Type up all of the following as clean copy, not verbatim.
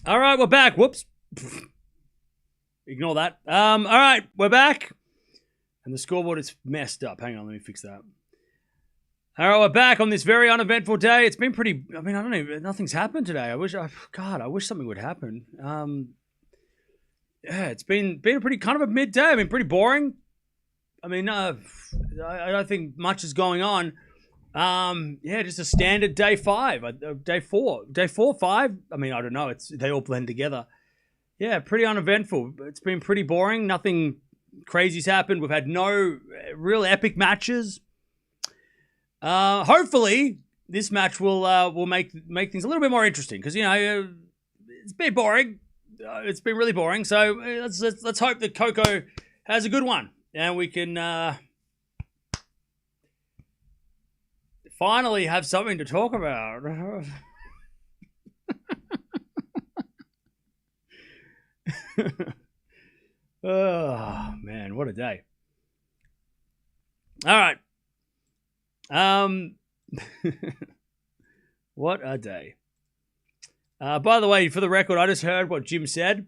All right, we're back. Whoops. Ignore that. All right, we're back. And the scoreboard is messed up. Hang on, let me fix that. All right, we're back on this very uneventful day. It's been pretty, I don't know, nothing's happened today. I wish something would happen. Yeah, it's been a pretty kind of a midday. Pretty boring. I don't think much is going on. Yeah, just a standard day 5, day 4, 5. I don't know. They all blend together. Yeah, pretty uneventful. It's been pretty boring. Nothing crazy's happened. We've had no real epic matches. Hopefully, this match will make things a little bit more interesting because it's been boring. It's been really boring. So let's hope that Coco has a good one and we can finally have something to talk about. Oh man, what a day! All right. What a day. By the way, for the record, I just heard what Jim said.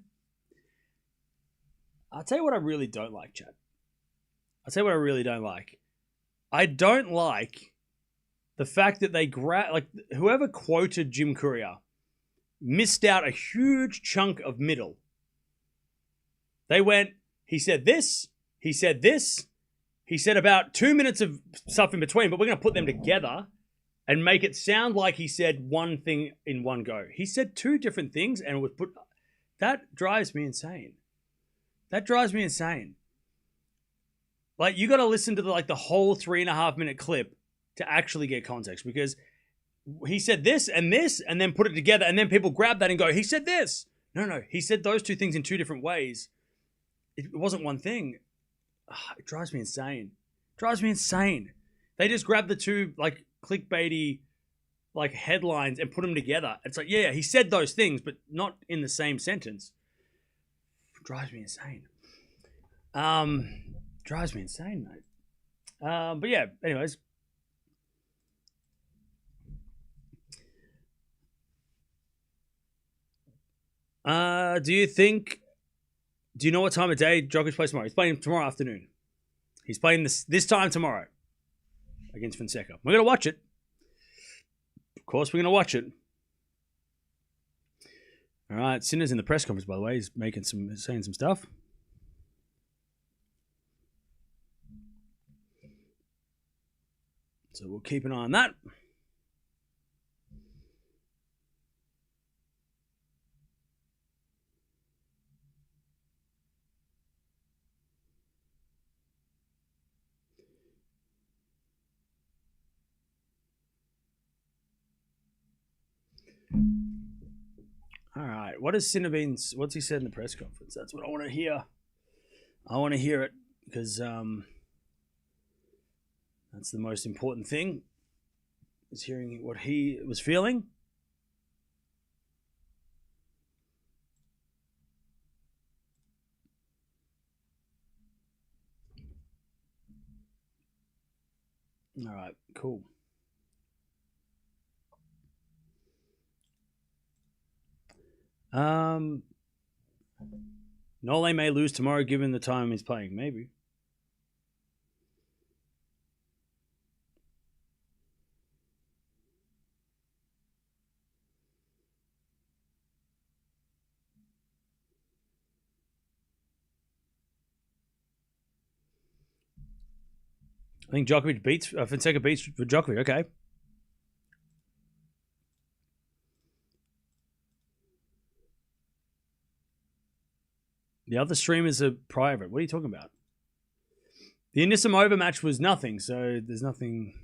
I'll tell you what I really don't like, Chad. I'll tell you what I really don't like. I don't like the fact that they whoever quoted Jim Courier missed out a huge chunk of middle. They went, he said this, he said this, he said about 2 minutes of stuff in between, but we're going to put them together and make it sound like he said one thing in one go. He said 2 different things and it was put... That drives me insane. That drives me insane. Like, you got to listen to the whole 3.5 minute clip to actually get context because he said this and then put it together and then people grab that and go, he said this. No, he said those 2 things in 2 different ways. It wasn't one thing. It drives me insane. They just grabbed the 2 clickbaity headlines and put them together. It's like, yeah, he said those things, but not in the same sentence. It drives me insane. Drives me insane, mate. But yeah, anyways. Do you know what time of day Djokovic plays tomorrow? He's playing tomorrow afternoon. He's playing this time tomorrow against Fonseca. We're going to watch it. Of course, we're going to watch it. All right, Sinner's in the press conference, by the way. He's saying some stuff. So we'll keep an eye on that. All right. What's he said in the press conference? That's what I want to hear. I want to hear it because that's the most important thing, is hearing what he was feeling. All right, cool. Nole may lose tomorrow given the time he's playing. Maybe. I think Djokovic beats Fonseca beats Djokovic. Okay. The other streamers are private. What are you talking about? The Anisimova match was nothing, so there's nothing.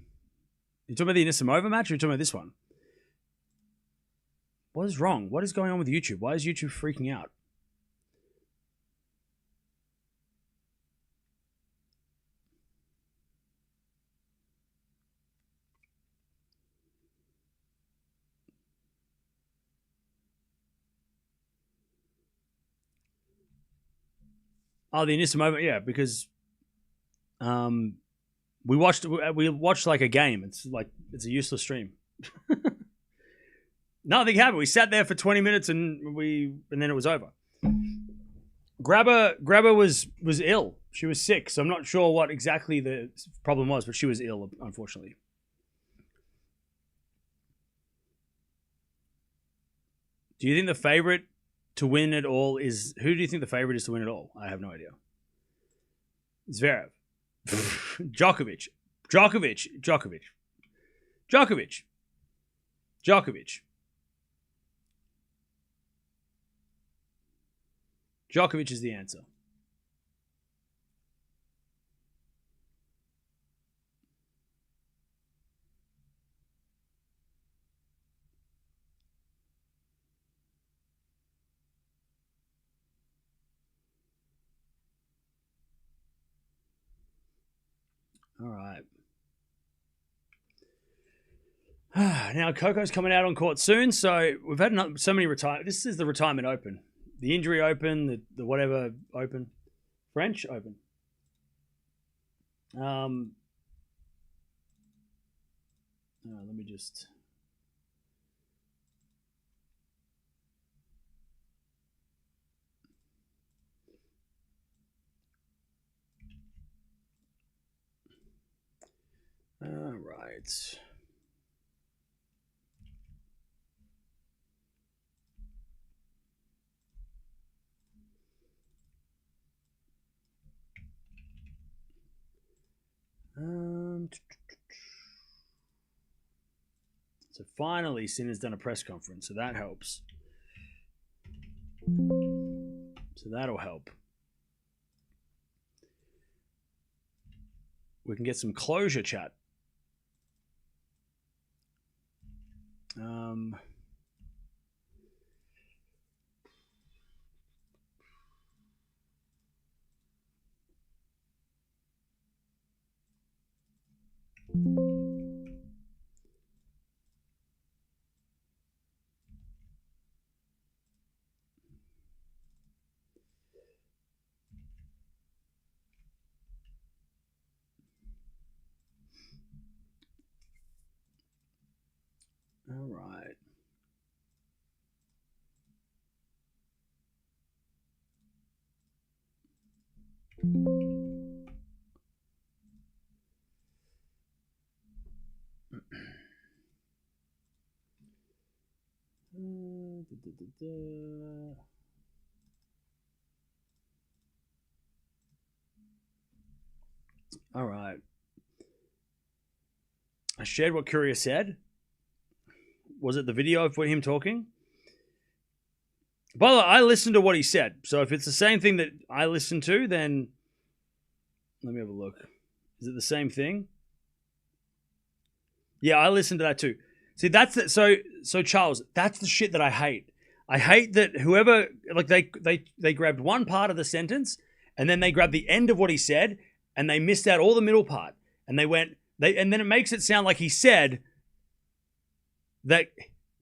You talking about the Anisimova match or you talking about this one? What is wrong? What is going on with YouTube? Why is YouTube freaking out? Oh, the Anisimova, yeah, because we watched like a game. It's a useless stream. Nothing happened. We sat there for 20 minutes and then it was over. Grabber was ill. She was sick, so I'm not sure what exactly the problem was, but she was ill, unfortunately. Do you think the favorite to win it all is... Who do you think the favorite is to win it all? I have no idea. Zverev. Djokovic. Djokovic is the answer. All right. Now Coco's coming out on court soon, so we've had so many retire. This is the retirement open, the injury open, the whatever open, French open. Let me just. All right. So finally, Sinner's done a press conference, so that helps. So that'll help. We can get some closure, chat. All right. All right. I shared what Courier said. Was it the video of him talking? By the way, I listened to what he said. So if it's the same thing that I listened to, then let me have a look. Is it the same thing? Yeah, I listened to that too. See, that's the, so Charles, that's the shit that I hate. I hate that whoever, like, they grabbed one part of the sentence and then they grabbed the end of what he said and they missed out all the middle part. And and then it makes it sound like he said that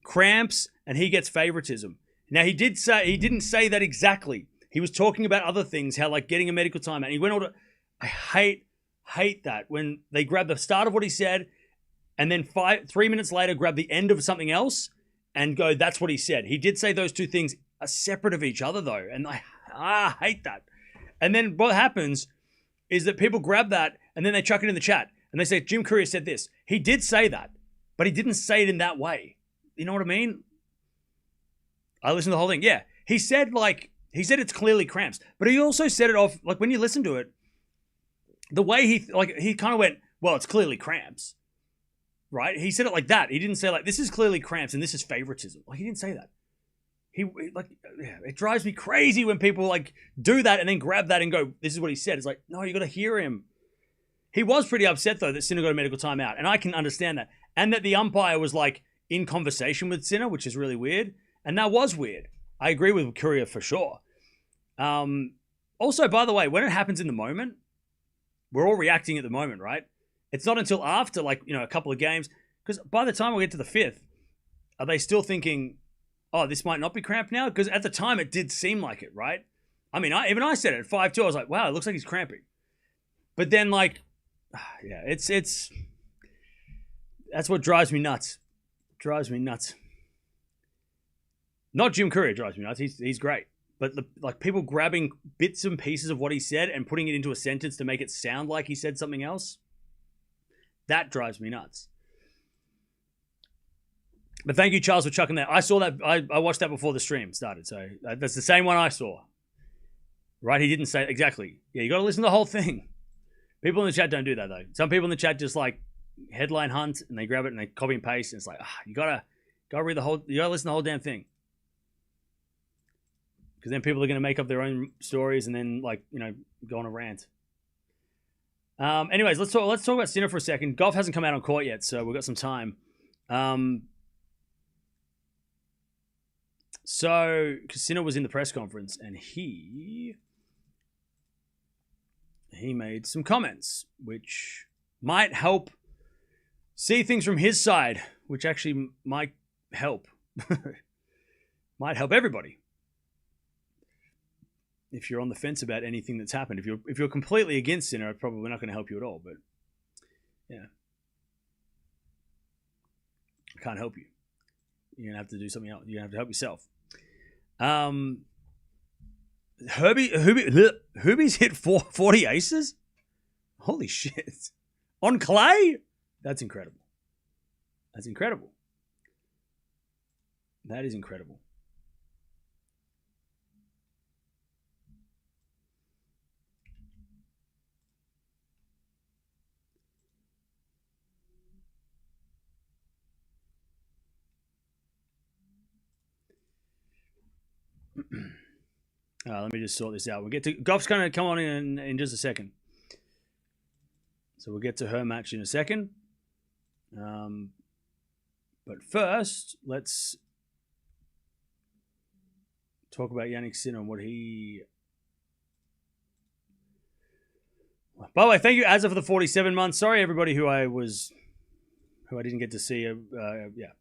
cramps and he gets favoritism. Now he didn't say that exactly. He was talking about other things, how like getting a medical timeout. He went on to, I hate that when they grab the start of what he said and then 3 minutes later grab the end of something else and go, that's what he said. He did say those two things are separate of each other though. And I hate that. And then what happens is that people grab that and then they chuck it in the chat and they say, Jim Courier said this. He did say that, but he didn't say it in that way. You know what I mean? I listened to the whole thing. Yeah. He said it's clearly cramps, but he also said it off, like when you listen to it, the way he kind of went, well, it's clearly cramps, right? He said it like that. He didn't say like, this is clearly cramps and this is favoritism. Like he didn't say that. It drives me crazy when people like do that and then grab that and go, this is what he said. It's like, no, you got to hear him. He was pretty upset though that Sinner got a medical timeout, and I can understand that. And that the umpire was like in conversation with Sinner, which is really weird. And that was weird. I agree with Courier for sure. Also, by the way, when it happens in the moment, we're all reacting at the moment, right? It's not until after a couple of games, because by the time we get to the fifth, are they still thinking, oh, this might not be cramp now? Because at the time it did seem like it, right? I mean, even I said it at 5-2. I was like, wow, it looks like he's cramping. But then yeah, it's that's what drives me nuts. Drives me nuts. Not Jim Courier drives me nuts. He's great. But like people grabbing bits and pieces of what he said and putting it into a sentence to make it sound like he said something else, that drives me nuts. But thank you, Charles, for chucking that. I saw that. I watched that before the stream started. So that's the same one I saw. Right? He didn't say it exactly. Yeah, you got to listen to the whole thing. People in the chat don't do that, though. Some people in the chat just like headline hunt and they grab it and they copy and paste. And it's like, you got to read the whole, you got to listen to the whole damn thing. Because then people are going to make up their own stories and then, like, go on a rant. Anyways, let's talk about Sinner for a second. Gauff hasn't come out on court yet, so we've got some time. So, because Sinner was in the press conference and he made some comments, which might help see things from his side, which actually might help. Might help everybody. If you're on the fence about anything that's happened. If you're completely against Sinner, it's probably not going to help you at all. But yeah, I can't help you. You're gonna have to do something else. You're gonna have to help yourself. Hubie's hit 40 aces. Holy shit! On clay? That's incredible. That's incredible. That is incredible. Let me just sort this out. We'll get to Gauff's going to come on in just a second. So we'll get to her match in a second. But first, let's talk about Jannik Sinner and what he... By the way, thank you, Azza, for the 47 months. Sorry, everybody who I didn't get to see. Yeah.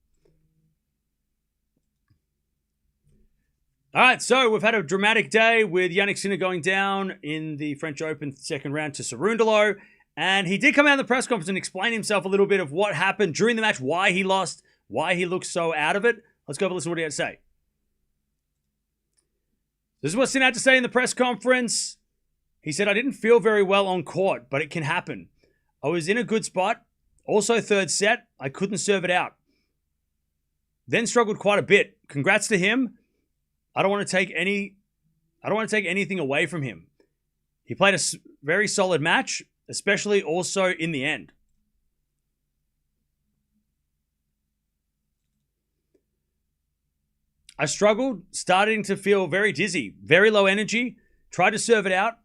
All right, so we've had a dramatic day with Jannik Sinner going down in the French Open second round to Cerundolo. And he did come out in the press conference and explain himself a little bit of what happened during the match, why he lost, why he looked so out of it. Let's go have a listen to what he had to say. This is what Sinner had to say in the press conference. He said, I didn't feel very well on court, but it can happen. I was in a good spot. Also, third set, I couldn't serve it out. Then struggled quite a bit. Congrats to him. I don't want to take anything away from him. He played a very solid match, especially also in the end. I struggled, starting to feel very dizzy, very low energy, tried to serve it out,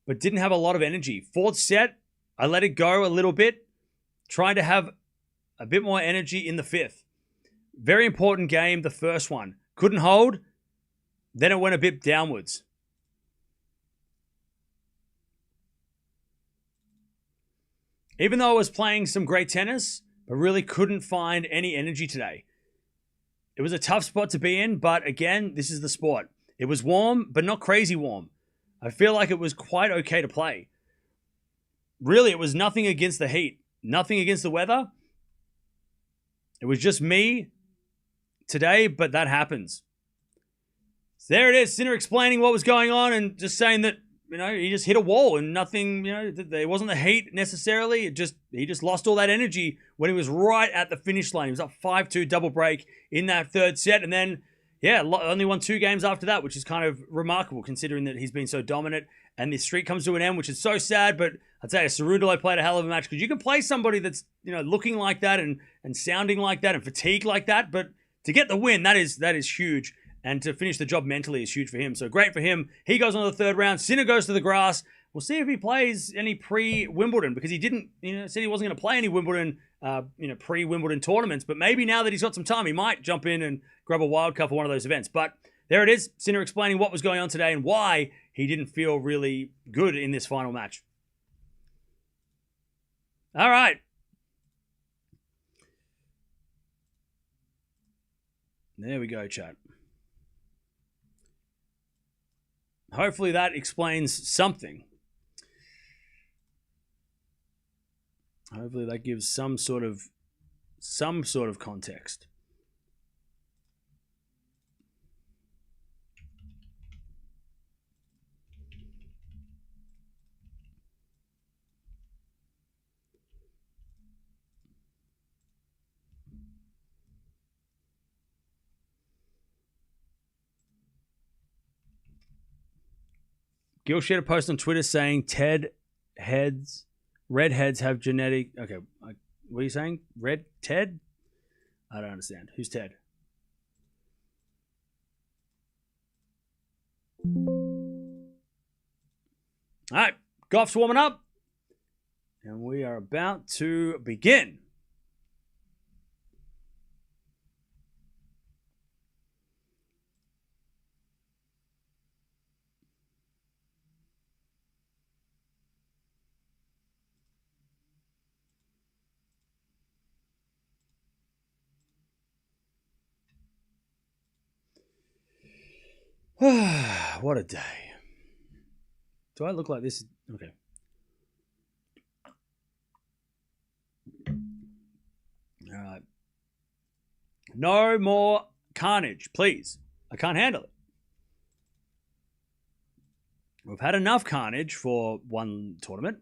but didn't have a lot of energy. Fourth set, I let it go a little bit, trying to have a bit more energy in the fifth. Very important game, the first one. Couldn't hold. Then it went a bit downwards. Even though I was playing some great tennis, I really couldn't find any energy today. It was a tough spot to be in, but again, this is the sport. It was warm, but not crazy warm. I feel like it was quite okay to play. Really, it was nothing against the heat, nothing against the weather. It was just me today, but that happens. So there it is, Sinner explaining what was going on and just saying that, he just hit a wall and nothing, it wasn't the heat necessarily. He just lost all that energy when he was right at the finish line. He was up 5-2 double break in that third set. And then, only won 2 games after that, which is kind of remarkable considering that he's been so dominant. And this streak comes to an end, which is so sad. But I'd say Cerundolo played a hell of a match because you can play somebody that's, looking like that and sounding like that and fatigued like that. But to get the win, that is huge. And to finish the job mentally is huge for him. So great for him. He goes on to the third round. Sinner goes to the grass. We'll see if he plays any pre-Wimbledon because he didn't, said he wasn't going to play any Wimbledon, pre-Wimbledon tournaments. But maybe now that he's got some time, he might jump in and grab a wild card for one of those events. But there it is. Sinner explaining what was going on today and why he didn't feel really good in this final match. All right. There we go, chat. Hopefully that explains something. Hopefully that gives some sort of context. Gil shared a post on Twitter saying redheads have genetic. Okay, what are you saying? Ted? I don't understand. Who's Ted? All right, Gauff's warming up, and we are about to begin. What a day. Do I look like this? Okay. All right. No more carnage, please. I can't handle it. We've had enough carnage for one tournament.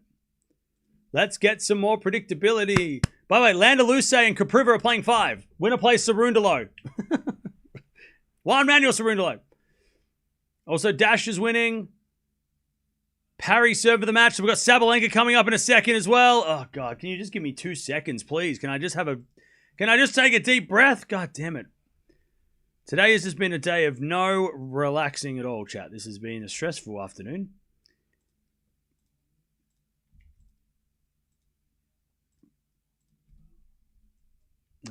Let's get some more predictability. By the way, Landaluce and Kapriva are playing 5. Winner plays Cerundolo. Juan Manuel Cerundolo. Also, Dash is winning. Parry served for the match. So we've got Sabalenka coming up in a second as well. Oh, God. Can you just give me 2 seconds, please? Can I just take a deep breath? God damn it. Today has just been a day of no relaxing at all, chat. This has been a stressful afternoon.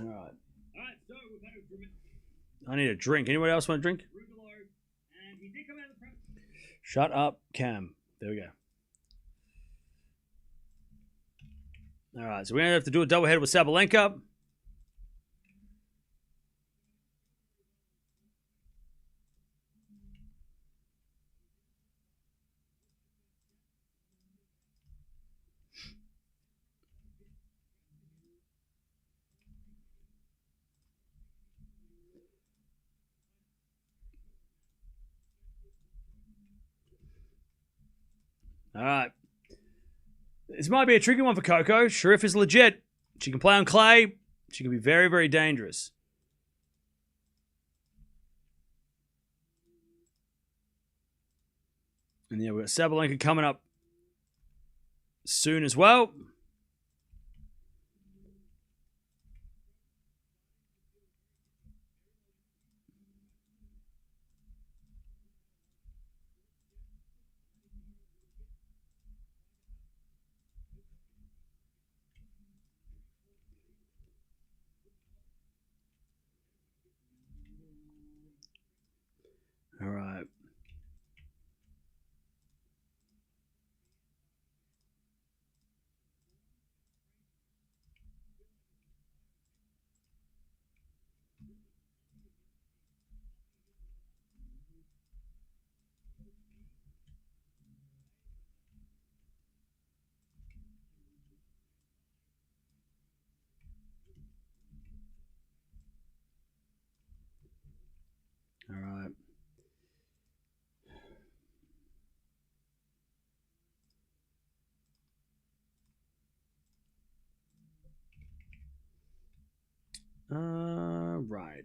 All right. So we've had a drink. I need a drink. Anyone else want a drink? And he did come out of the press. Shut up, Cam. There we go. All right, so we're going to have to do a doubleheader with Sabalenka. All right. This might be a tricky one for Coco. Sherif is legit. She can play on clay. She can be very, very dangerous. And yeah, we've got Sabalenka coming up soon as well. All right. All right. Right.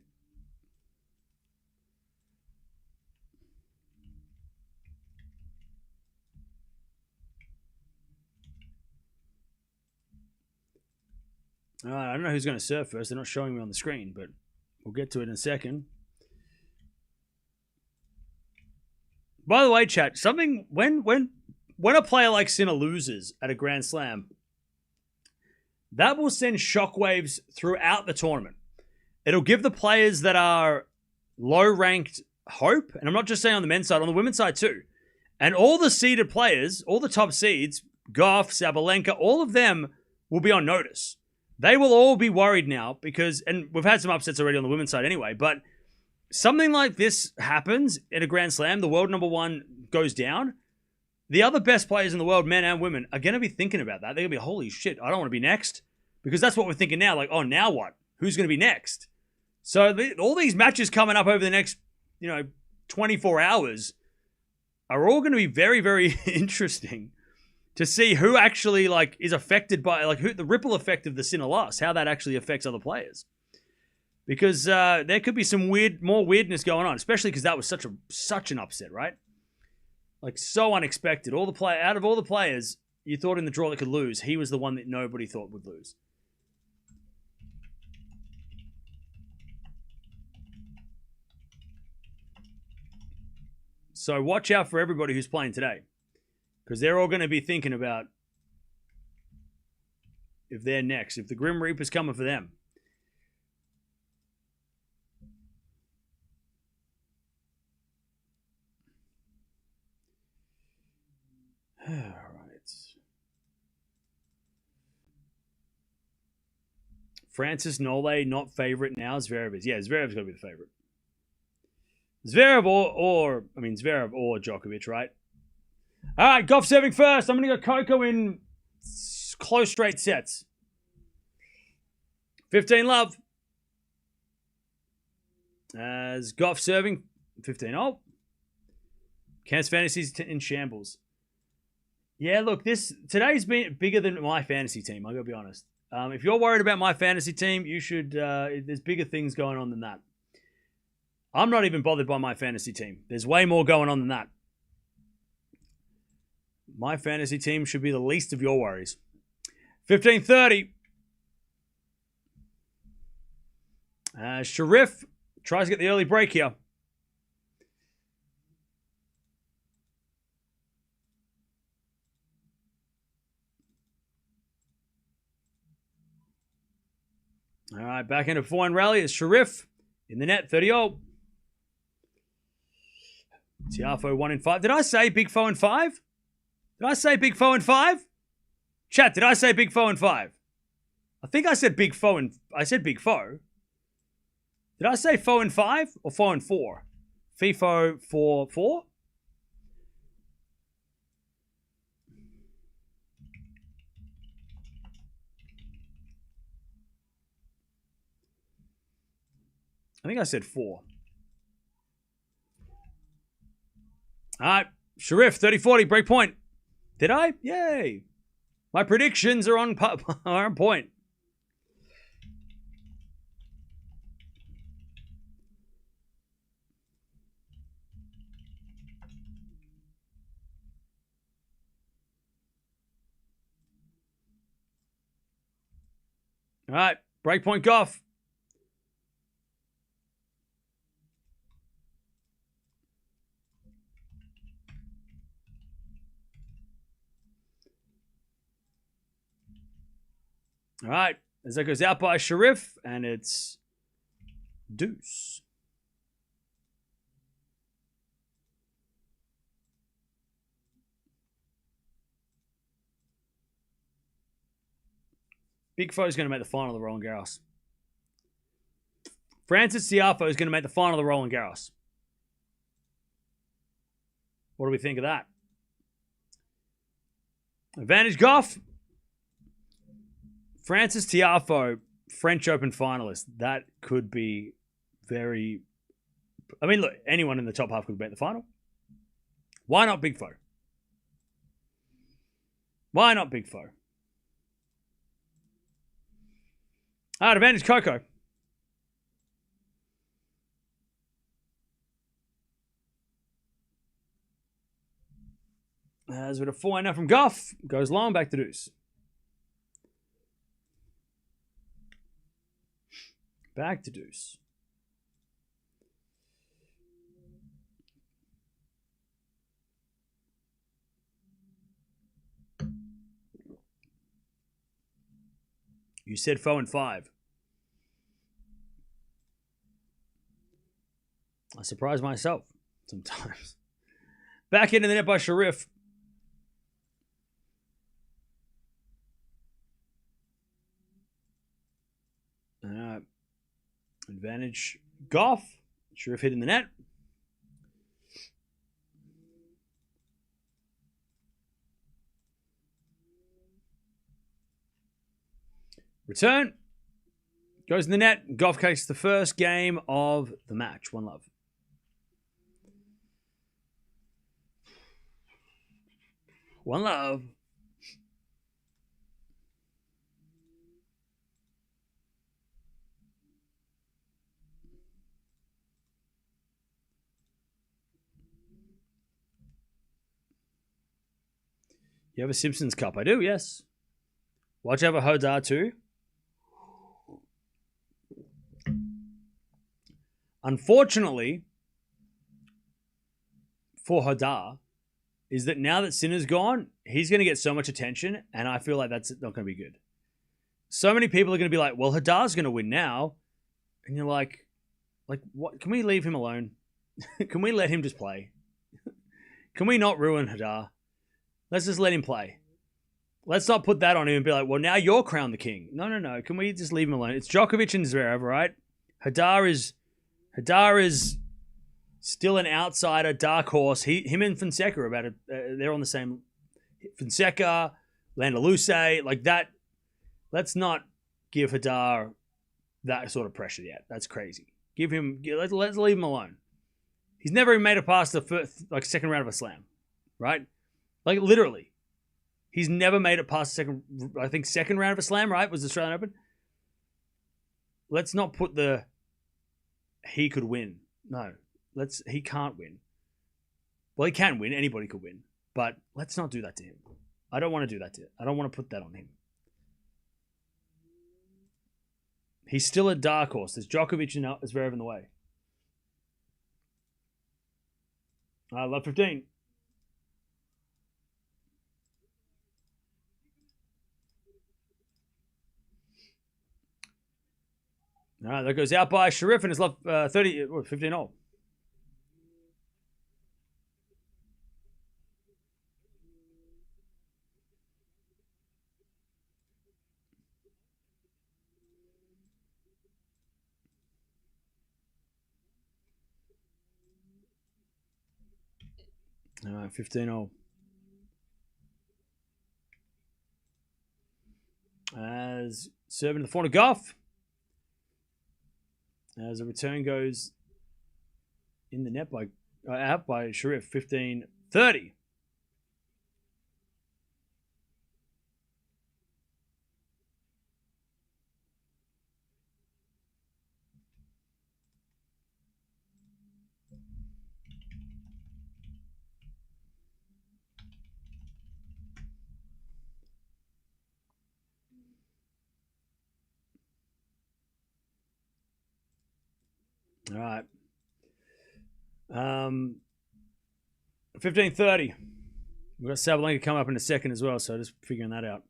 All right, I don't know who's going to serve first. They're not showing me on the screen, but we'll get to it in a second. By the way, chat, something when a player like Sinner loses at a Grand Slam, that will send shockwaves throughout the tournament. It'll give the players that are low-ranked hope, and I'm not just saying on the men's side, on the women's side too. And all the seeded players, all the top seeds, Gauff, Sabalenka, all of them will be on notice. They will all be worried now because, and we've had some upsets already on the women's side anyway, but something like this happens in a Grand Slam, the world number 1 goes down. The other best players in the world, men and women, are going to be thinking about that. They're going to be, holy shit, I don't want to be next. Because that's what we're thinking now. Like, oh, now what? Who's going to be next? So all these matches coming up over the next, 24 hours are all going to be very, very interesting to see who actually, is affected by, who the ripple effect of the Sinner loss, how that actually affects other players. Because there could be some more weirdness going on, especially because that was such an upset, right? Like, so unexpected. Out of all the players you thought in the draw that could lose, he was the one that nobody thought would lose. So watch out for everybody who's playing today, because they're all going to be thinking about if they're next, if the Grim Reaper's coming for them. All right. Francis Nole, not favorite now. Zverev is. Yeah, Zverev's got to be the favorite. Zverev Zverev or Djokovic, right? All right, Gauff serving first. I'm going to go Coco in close straight sets. 15 love. As Gauff serving 15-0. Camp's fantasies in shambles. Yeah, look, today's been bigger than my fantasy team. I gotta be honest. If you're worried about my fantasy team, you should. There's bigger things going on than that. I'm not even bothered by my fantasy team. There's way more going on than that. My fantasy team should be the least of your worries. 15:30. Sherif tries to get the early break here. All right, back into 4-1 rally is Sherif in the net, 30-0. Tiafo 1 in 5. Did I say big foe in 5? Did I say big foe in 5? Chat, did I say big foe in 5? I think I said big foe in. I said big foe. Did I say foe in 5 or foe in 4? FIFO for 4? I think I said 4. All right. Sherif, 30-40, break point. Did I? Yay. My predictions are on point. All right. Break point Gauff. All right, as that goes out by Sherif, and it's deuce. Big Foe's going to make the final of the Roland Garros. Francis Tiafoe is going to make the final of the Roland Garros. What do we think of that? Advantage Gauff. Francis Tiafoe, French Open finalist. That could be very... I mean, look, anyone in the top half could make the final. Why not Big Foe? Why not Big Foe? All right, advantage Coco. As with a 4 now from Gauff, goes long, back to deuce. Back to deuce. You said foe in 5. I surprise myself sometimes. Back into the net by Sherif. Advantage Gauff. Sherif hit in the net. Return. Goes in the net. Gauff takes the first game of the match. 1 love. One love. You have a Simpsons Cup? I do, yes. Watch have a Hodar too. Unfortunately, for Hodar, is that now that Sinner's gone, he's going to get so much attention, and I feel like that's not going to be good. So many people are going to be like, well, Hadar's going to win now. And you're like, what? Can we leave him alone? Can we let him just play? Can we not ruin Hadar? Let's just let him play. Let's not put that on him and be like, well, now you're crowned the king. No. Can we just leave him alone? It's Djokovic and Zverev, right? Hadar is still an outsider, dark horse. Him and Fonseca are about it. They're on the same. Fonseca, Landaluce, like that. Let's not give Hadar that sort of pressure yet. That's crazy. Let's leave him alone. He's never even made it past the first, second round of a slam, right? Like literally, he's never made it past the second round of a slam, right? Was the Australian Open? Let's not put he could win. No, he can't win. Well, he can win. Anybody could win, but let's not do that to him. I don't want to do that to him. I don't want to put that on him. He's still a dark horse. There's Djokovic and Zverev in the way. I love 15. All right, that goes out by Sherif and it's love 15 all. All right, 15 all. As serving to the front of Gauff. As a return goes in the net out by Sherif, 15-30. All right. 15-30. We've got Sabalenka come up in a second as well, so just figuring that out.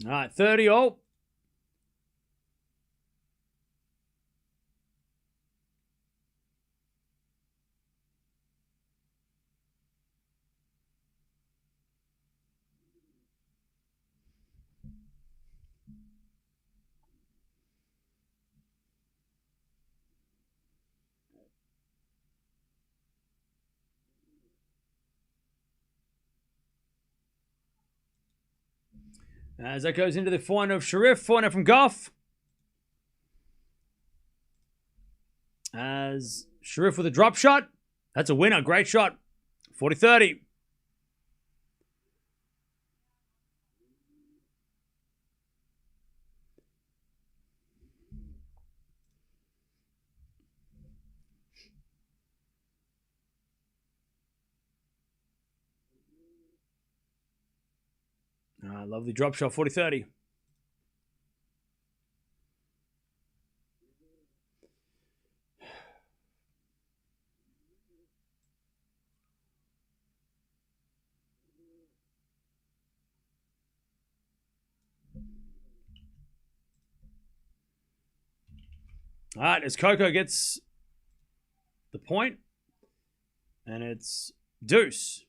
All right, 30 all. As that goes into the forehand of Sherif, forehand from Gauff. As Sherif with a drop shot. That's a winner. Great shot. 40-30. Lovely drop shot. 40-30. All right, as Coco gets the point, and it's deuce.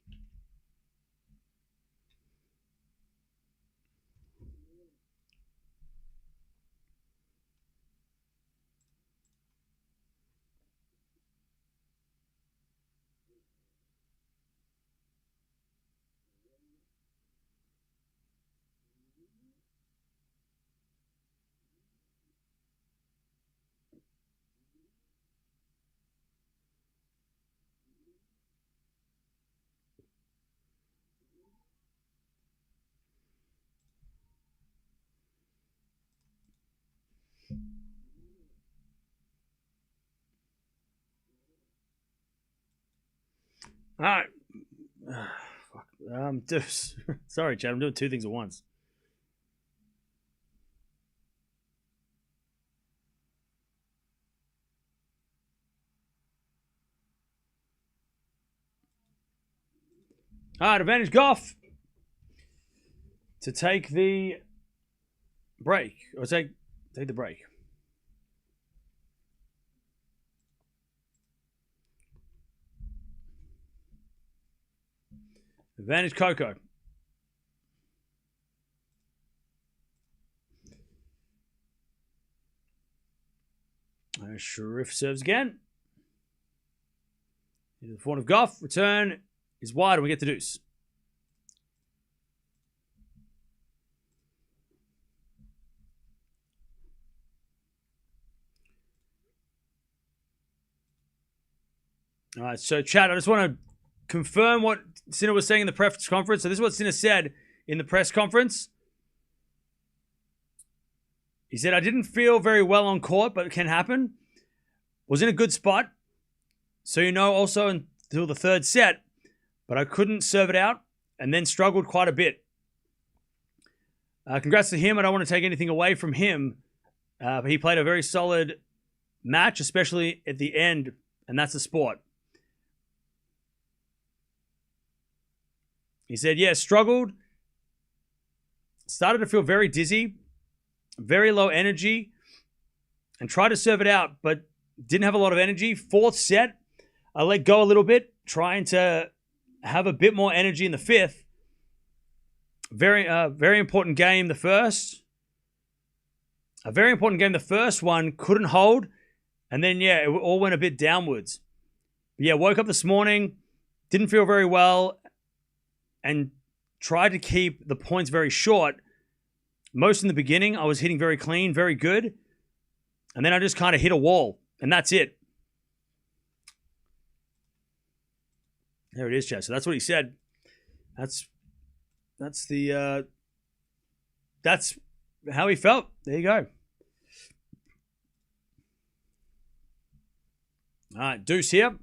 All right. Fuck. Sorry, Chad. I'm doing two things at once. All right, advantage Gauff to take the break. Or take the break. Advantage Coco. Sherif serves again. Into the forehand of Gauff. Return is wide and we get the deuce. All right, so Chad, I just want to confirm what Sinner was saying in the press conference. So this is what Sinner said in the press conference. He said, I didn't feel very well on court, but it can happen. Was in a good spot. So, also until the third set, but I couldn't serve it out and then struggled quite a bit. Congrats to him. I don't want to take anything away from him. But he played a very solid match, especially at the end, and that's the sport. He said, struggled. Started to feel very dizzy, very low energy, and tried to serve it out, but didn't have a lot of energy. Fourth set, I let go a little bit, trying to have a bit more energy in the fifth. Very important game, the first. A very important game, the first one. Couldn't hold. And then, it all went a bit downwards. But woke up this morning, didn't feel very well, and tried to keep the points very short. Most in the beginning, I was hitting very clean, very good. And then I just kind of hit a wall. And that's it. There it is, Chad. So that's what he said. That's how he felt. There you go. All right, deuce here.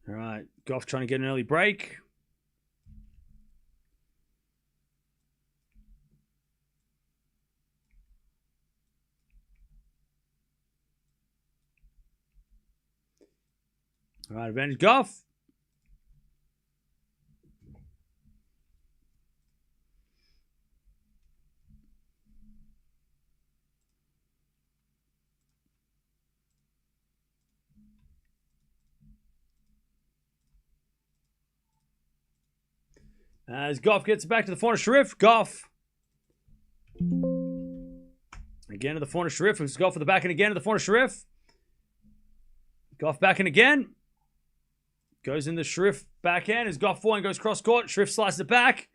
All right, Gauff trying to get an early break. All right, advantage Gauff. As Gauff gets back to the forehand Sherif. Gauff. Again to the forehand Sherif. It's Gauff for the backhand again to the forehand Sherif. Gauff backhand again. Goes in the Sherif backhand. As Gauff forehand goes cross court. Sherif slices it back.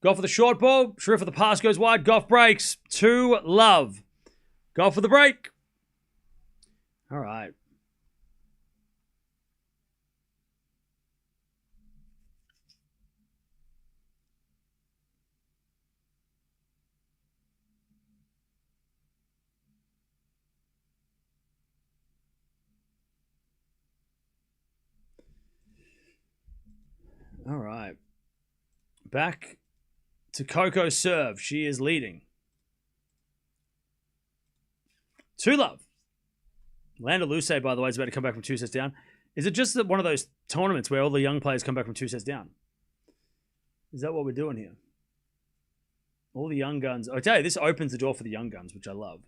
Gauff for the short ball. Sherif for the pass goes wide. Gauff breaks. 2-love. Gauff for the break. All right. All right. Back to Coco's serve. She is leading. 2-love. Landa Luce, by the way, is about to come back from 2 sets down. Is it just one of those tournaments where all the young players come back from 2 sets down? Is that what we're doing here? All the young guns. I tell you, this opens the door for the young guns, which I love.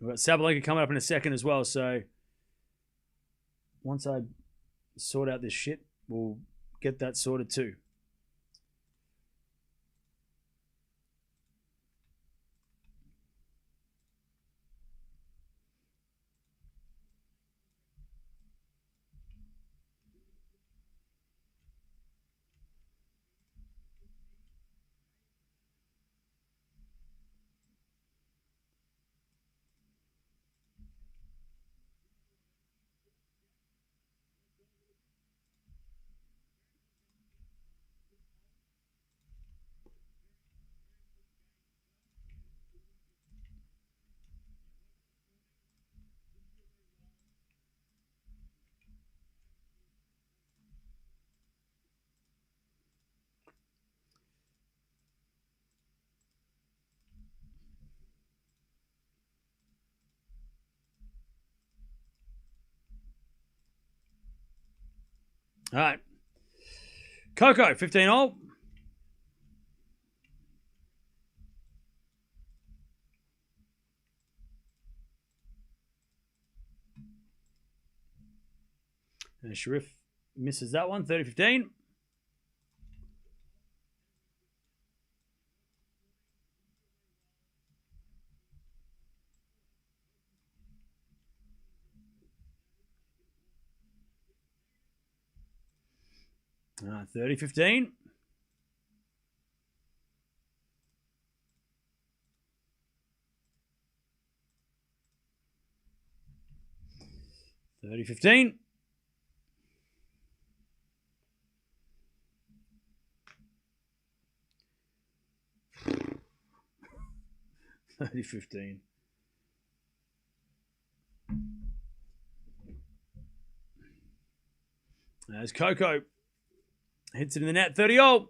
We've got Sabalenka coming up in a second as well, so once I sort out this shit, we'll get that sorted too. All right. Coco, 15 all. And Sherif misses that one, 30-15. All right, 30-15. $30-15. $30-15. As Coco hits it in the net, 30-all.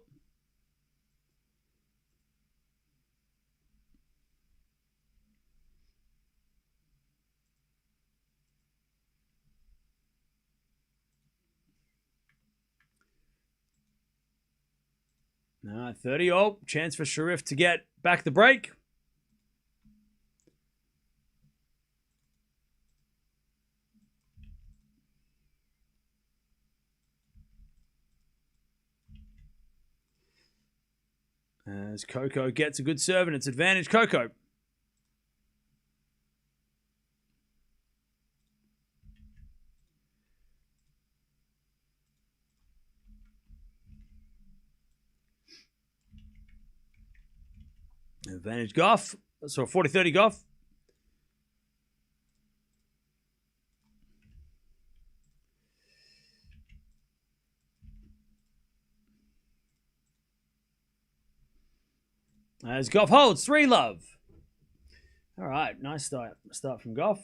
All right, 30-all. Chance for Sherif to get back the break. As Coco gets a good serve and it's advantage Coco. Advantage Gauff. So 40-30 Gauff. As Gauff holds, 3-love. All right, nice start from Gauff.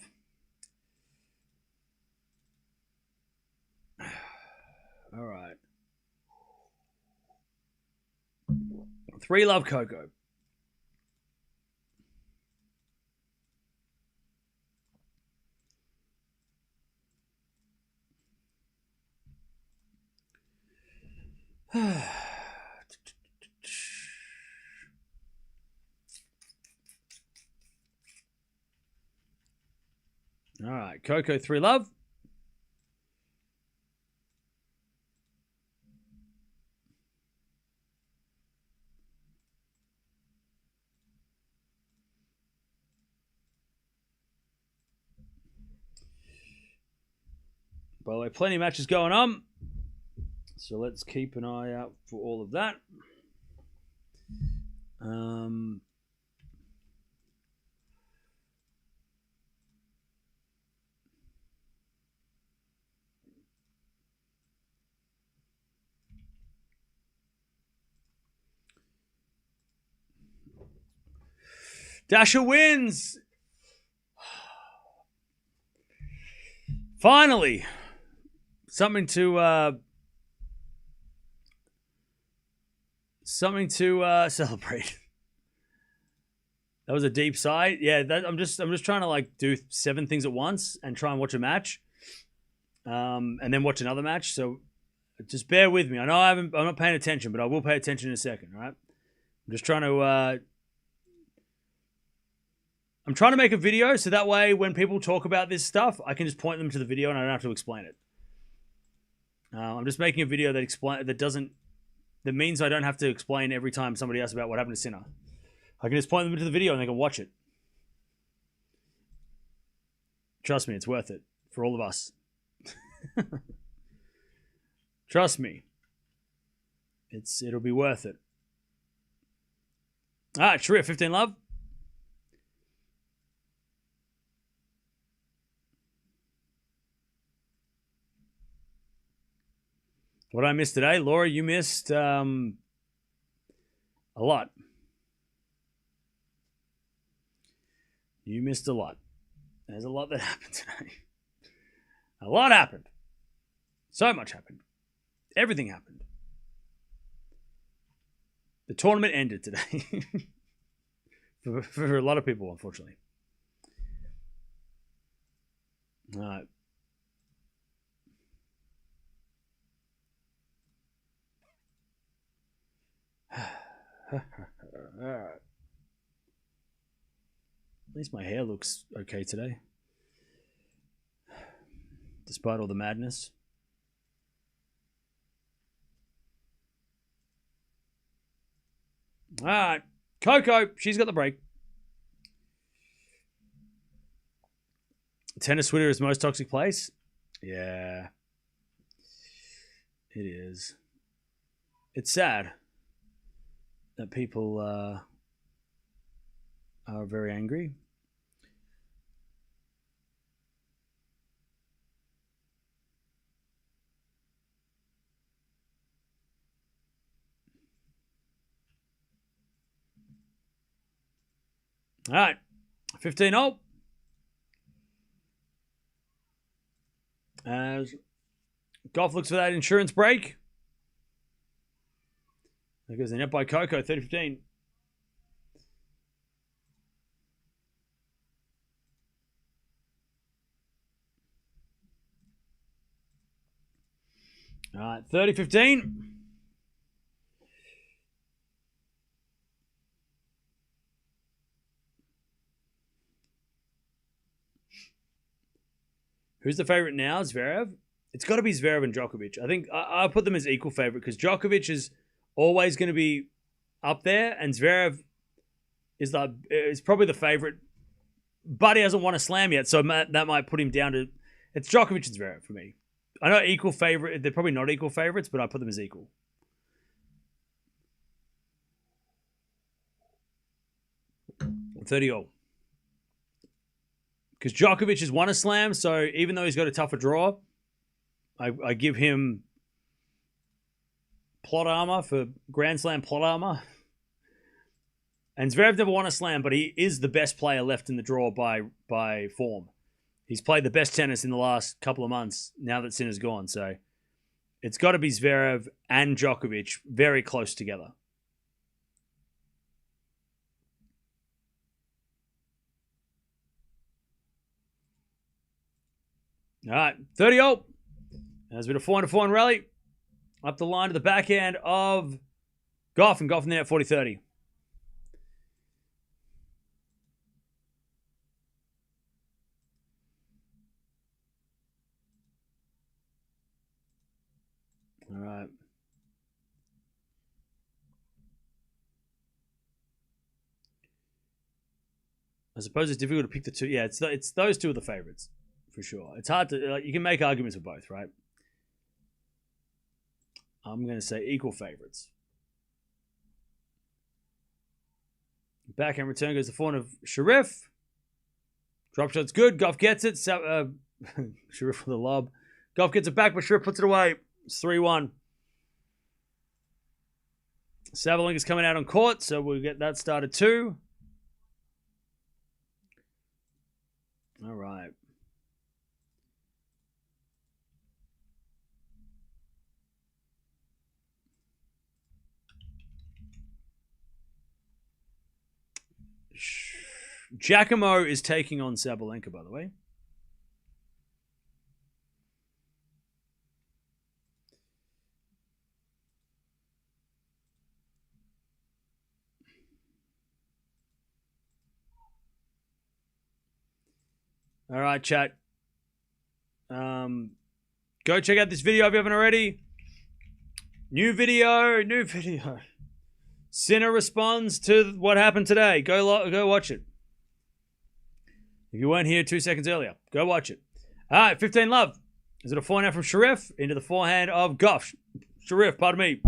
All right. 3-love Coco. All right, Coco 3-love. By the way, plenty of matches going on. So let's keep an eye out for all of that. Dasher wins. Finally, something to celebrate. That was a deep sigh. Yeah, I'm just trying to like do 7 things at once and try and watch a match, and then watch another match. So just bear with me. I know I'm not paying attention, but I will pay attention in a second. All right. I'm just trying to. I'm trying to make a video so that way when people talk about this stuff, I can just point them to the video and I don't have to explain it. I'm just making a video that means I don't have to explain every time somebody asks about what happened to Sinner. I can just point them to the video and they can watch it. Trust me, it's worth it for all of us. Trust me. It'll be worth it. All right, Sherif, 15-love. What did I miss today? Laura, you missed a lot. You missed a lot. There's a lot that happened today. A lot happened. So much happened. Everything happened. The tournament ended today. for a lot of people, unfortunately. All right. All right. At least my hair looks okay today, despite all the madness. All right. Coco, she's got the break. Tennis Twitter is most toxic place? Yeah. It is. It's sad that people are very angry. All right. 15-0. As Gauff looks for that insurance break. There goes the net by Coco, 30-15. All right, 30-15. Who's the favorite now? Zverev? It's got to be Zverev and Djokovic. I think I'll put them as equal favorite because Djokovic is always going to be up there, and Zverev is probably the favorite, but he hasn't won a slam yet, so that might put him down to... It's Djokovic and Zverev for me. I know equal favorite. They're probably not equal favorites, but I put them as equal. $30-all. Because Djokovic has won a slam, so even though he's got a tougher draw, I give him plot armor for Grand Slam plot armor. And Zverev never won a slam, but he is the best player left in the draw by form. He's played the best tennis in the last couple of months now that Sinner's gone. So it's got to be Zverev and Djokovic very close together. All right, 30-0. There's been a 4-4 rally. Up the line to the backhand of Gauff, and Gauff in there at 40-30. All right. I suppose it's difficult to pick the two. Yeah, it's those two are the favorites. For sure. It's hard to... you can make arguments for both, right? I'm going to say equal favorites. Backhand return goes to forehand of Sherif. Drop shot's good. Gauff gets it. Sherif with the lob. Gauff gets it back, but Sherif puts it away. It's 3-1. Sabalenka's coming out on court, so we'll get that started too. All right. Giacomo is taking on Sabalenka, by the way. All right, chat. Go check out this video if you haven't already. New video. Sinner responds to what happened today. Go watch it. If you weren't here 2 seconds earlier, go watch it. All right, 15-love. Is it a forehand from Sherif into the forehand of Gauff? Sherif, pardon me.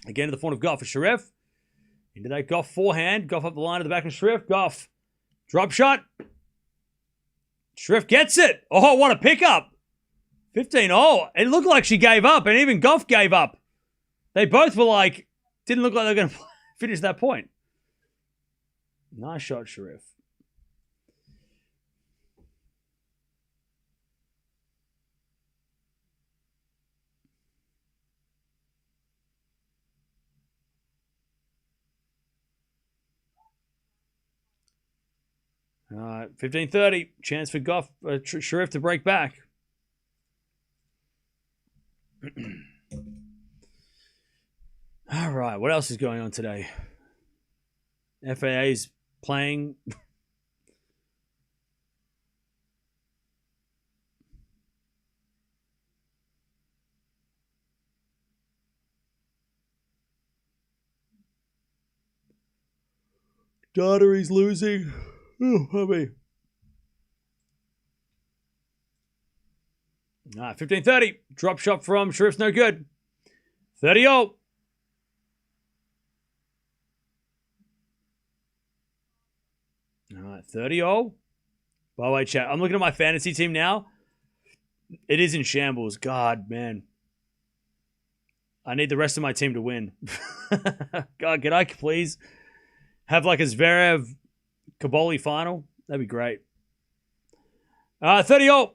Again to the forehand of Gauff for Sherif. Into that Gauff forehand. Gauff up the line of the back of Sherif. Gauff. Drop shot. Sherif gets it. Oh, what a pickup. 15-0. It looked like she gave up, and even Gauff gave up. They both were like, didn't look like they were going to finish that point. Nice shot, Sherif. All right, 15-30. Chance for Gauff, Sherif to break back. All All right, what else is going on today? FAA's playing. Daughtery's losing. Oh, me. All right, 15-30. Drop shot from Sherif's no good. 30-0. All right, 30-0. By the way, chat, I'm looking at my fantasy team now. It is in shambles. God, man. I need the rest of my team to win. God, can I please have like a Zverev Kaboli final? That'd be great. 30-0.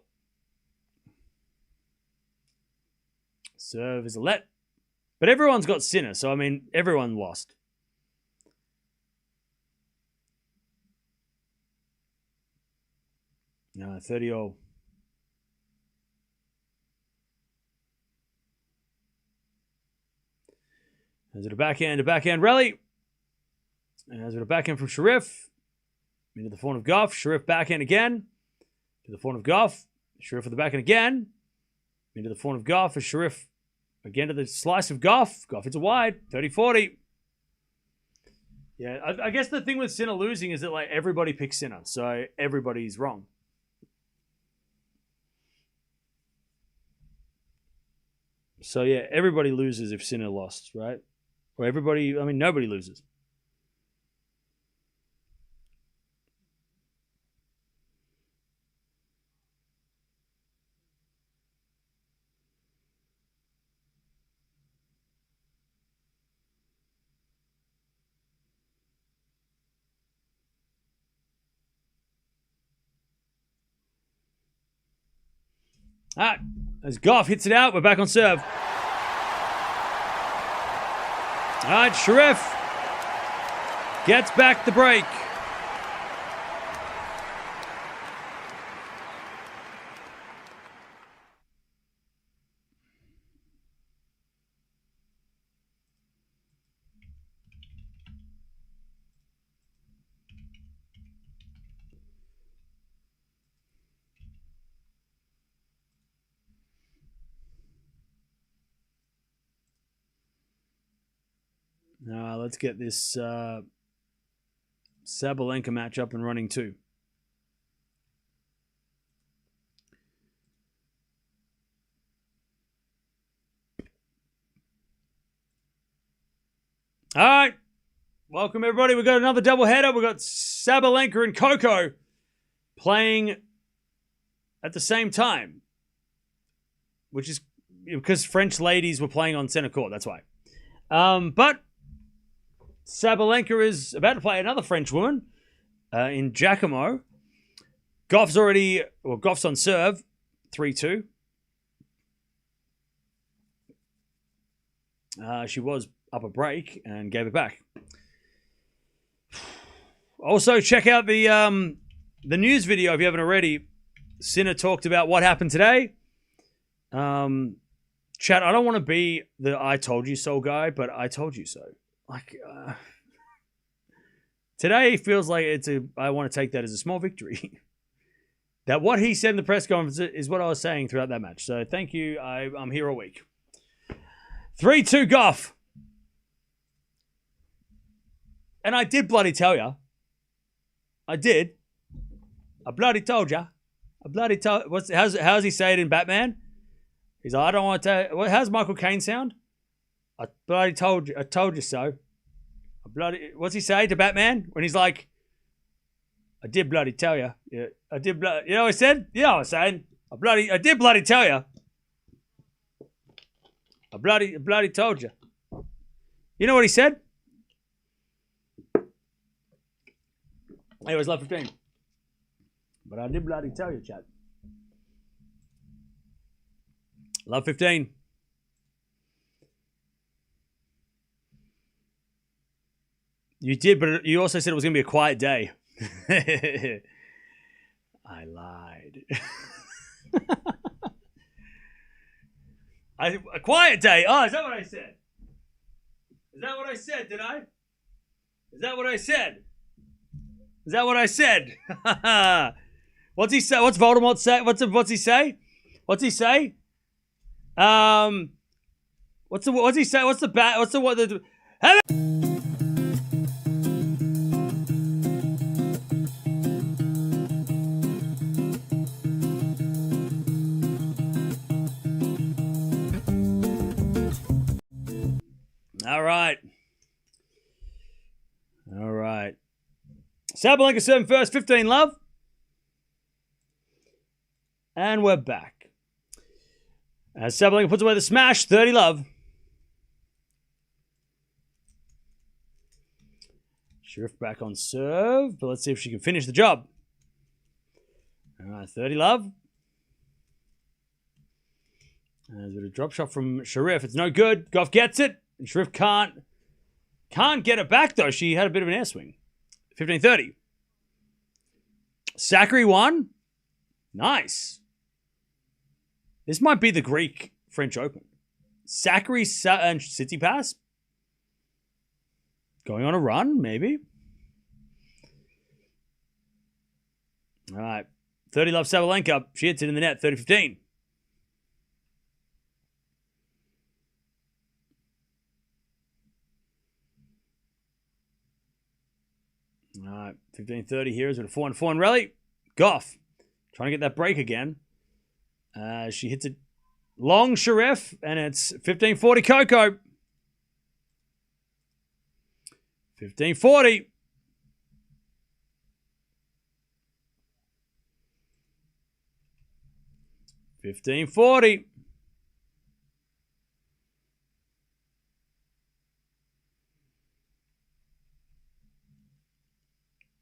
Serve is a let. But everyone's got Sinner, so I mean, everyone lost. No, 30-0. Is it a backhand rally? And is it a backhand from Sherif? Into the forehand of Gauff. Sherif backhand again. To the forehand of Gauff. Sherif for the backhand again. Into the forehand of Gauff. And Sherif again to the slice of Gauff. Gauff hits a wide. 30-40. Yeah, I guess the thing with Sinner losing is that like everybody picks Sinner. So everybody's wrong. So yeah, everybody loses if Sinner lost, right? Or everybody, I mean, nobody loses. All right, as Gauff hits it out, we're back on serve. All right, Sherif gets back the break. Now let's get this Sabalenka match up and running too. All right. Welcome, everybody. We've got another doubleheader. We've got Sabalenka and Coco playing at the same time, which is because French ladies were playing on center court. That's why. But Sabalenka is about to play another French woman in Giacomo. Gauff's on serve, 3-2. She was up a break and gave it back. Also, check out the news video if you haven't already. Sinner talked about what happened today. Chat, I don't want to be the I told you so guy, but I told you so. Like, today feels like I want to take that as a small victory. That what he said in the press conference is what I was saying throughout that match. So thank you. I'm here all week. 3-2 Gauff. And I did bloody tell you. I did. I bloody told you. I bloody told. How's he say it in Batman? He's like, I don't want to. How's Michael Caine sound? I bloody told you. I told you so. What's he say to Batman when he's like, I did bloody tell you. Yeah, I did bloody. You know what I said? You know what I'm saying? I did bloody tell you. I bloody told you. You know what he said? It was love 15. But I did bloody tell you, chat. Love 15. You did, but you also said it was going to be a quiet day. I lied. A quiet day. Oh, is that what I said? Is that what I said, did I? Is that what I said? Is that what I said? What's he say? What's Voldemort say? What's he say? What's he say? What's he say? What's the bat? What's the what the All right. Sabalenka serving first, 15 love. And we're back. As Sabalenka puts away the smash, 30 love. Sherif back on serve, but let's see if she can finish the job. All right, 30 love. There's a bit of drop shot from Sherif. It's no good. Gauff gets it. And Sherif can't get it back, though. She had a bit of an air swing. 15-30. Sakkari won. Nice. This might be the Greek French Open. Sakkari and Tsitsipas going on a run, maybe. All right. 30 love Sabalenka. She hits it in the net. 30-15. All right. 15-30 here is with a 4-4 rally. Gauff trying to get that break again. She hits it long, Sherif, and it's 15-40 Coco. 15-40.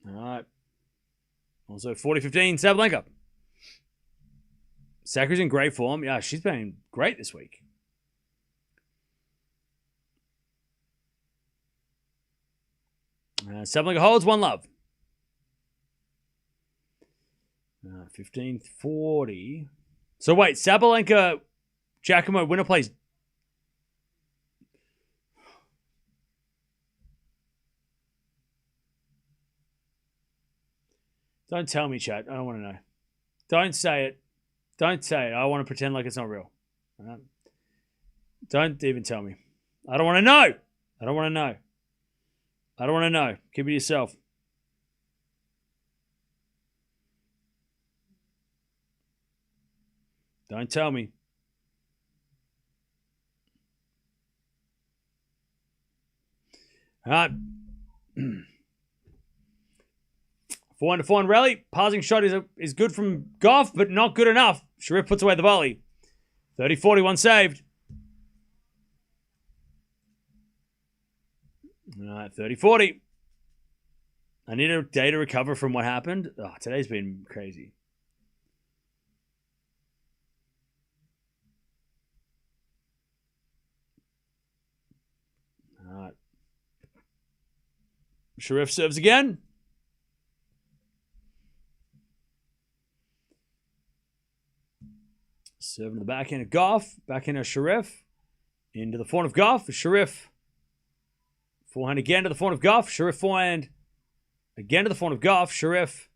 All right. Also 40-15 Sabalenka. Sakkari's in great form. Yeah, she's been great this week. Sabalenka holds 1 love. 15-40. So wait, Sabalenka, Giacomo, winner plays. Don't tell me, chat. I don't want to know. Don't say it. Don't say it. I want to pretend like it's not real. Don't even tell me. I don't want to know. I don't want to know. I don't want to know. Keep it to yourself. Don't tell me. All right. 4-4 rally. Passing shot is good from Gauff, but not good enough. Sherif puts away the volley. 30-40, one saved. All right, 30-40. I need a day to recover from what happened. Oh, today's been crazy. All right. Sherif serves again. Serving to the backhand of Gauff. Backhand of Sherif. Into the forehand of Gauff. Sherif. Forehand again to the forehand of Gauff. Sherif forehand again to the forehand of Gauff. Sherif.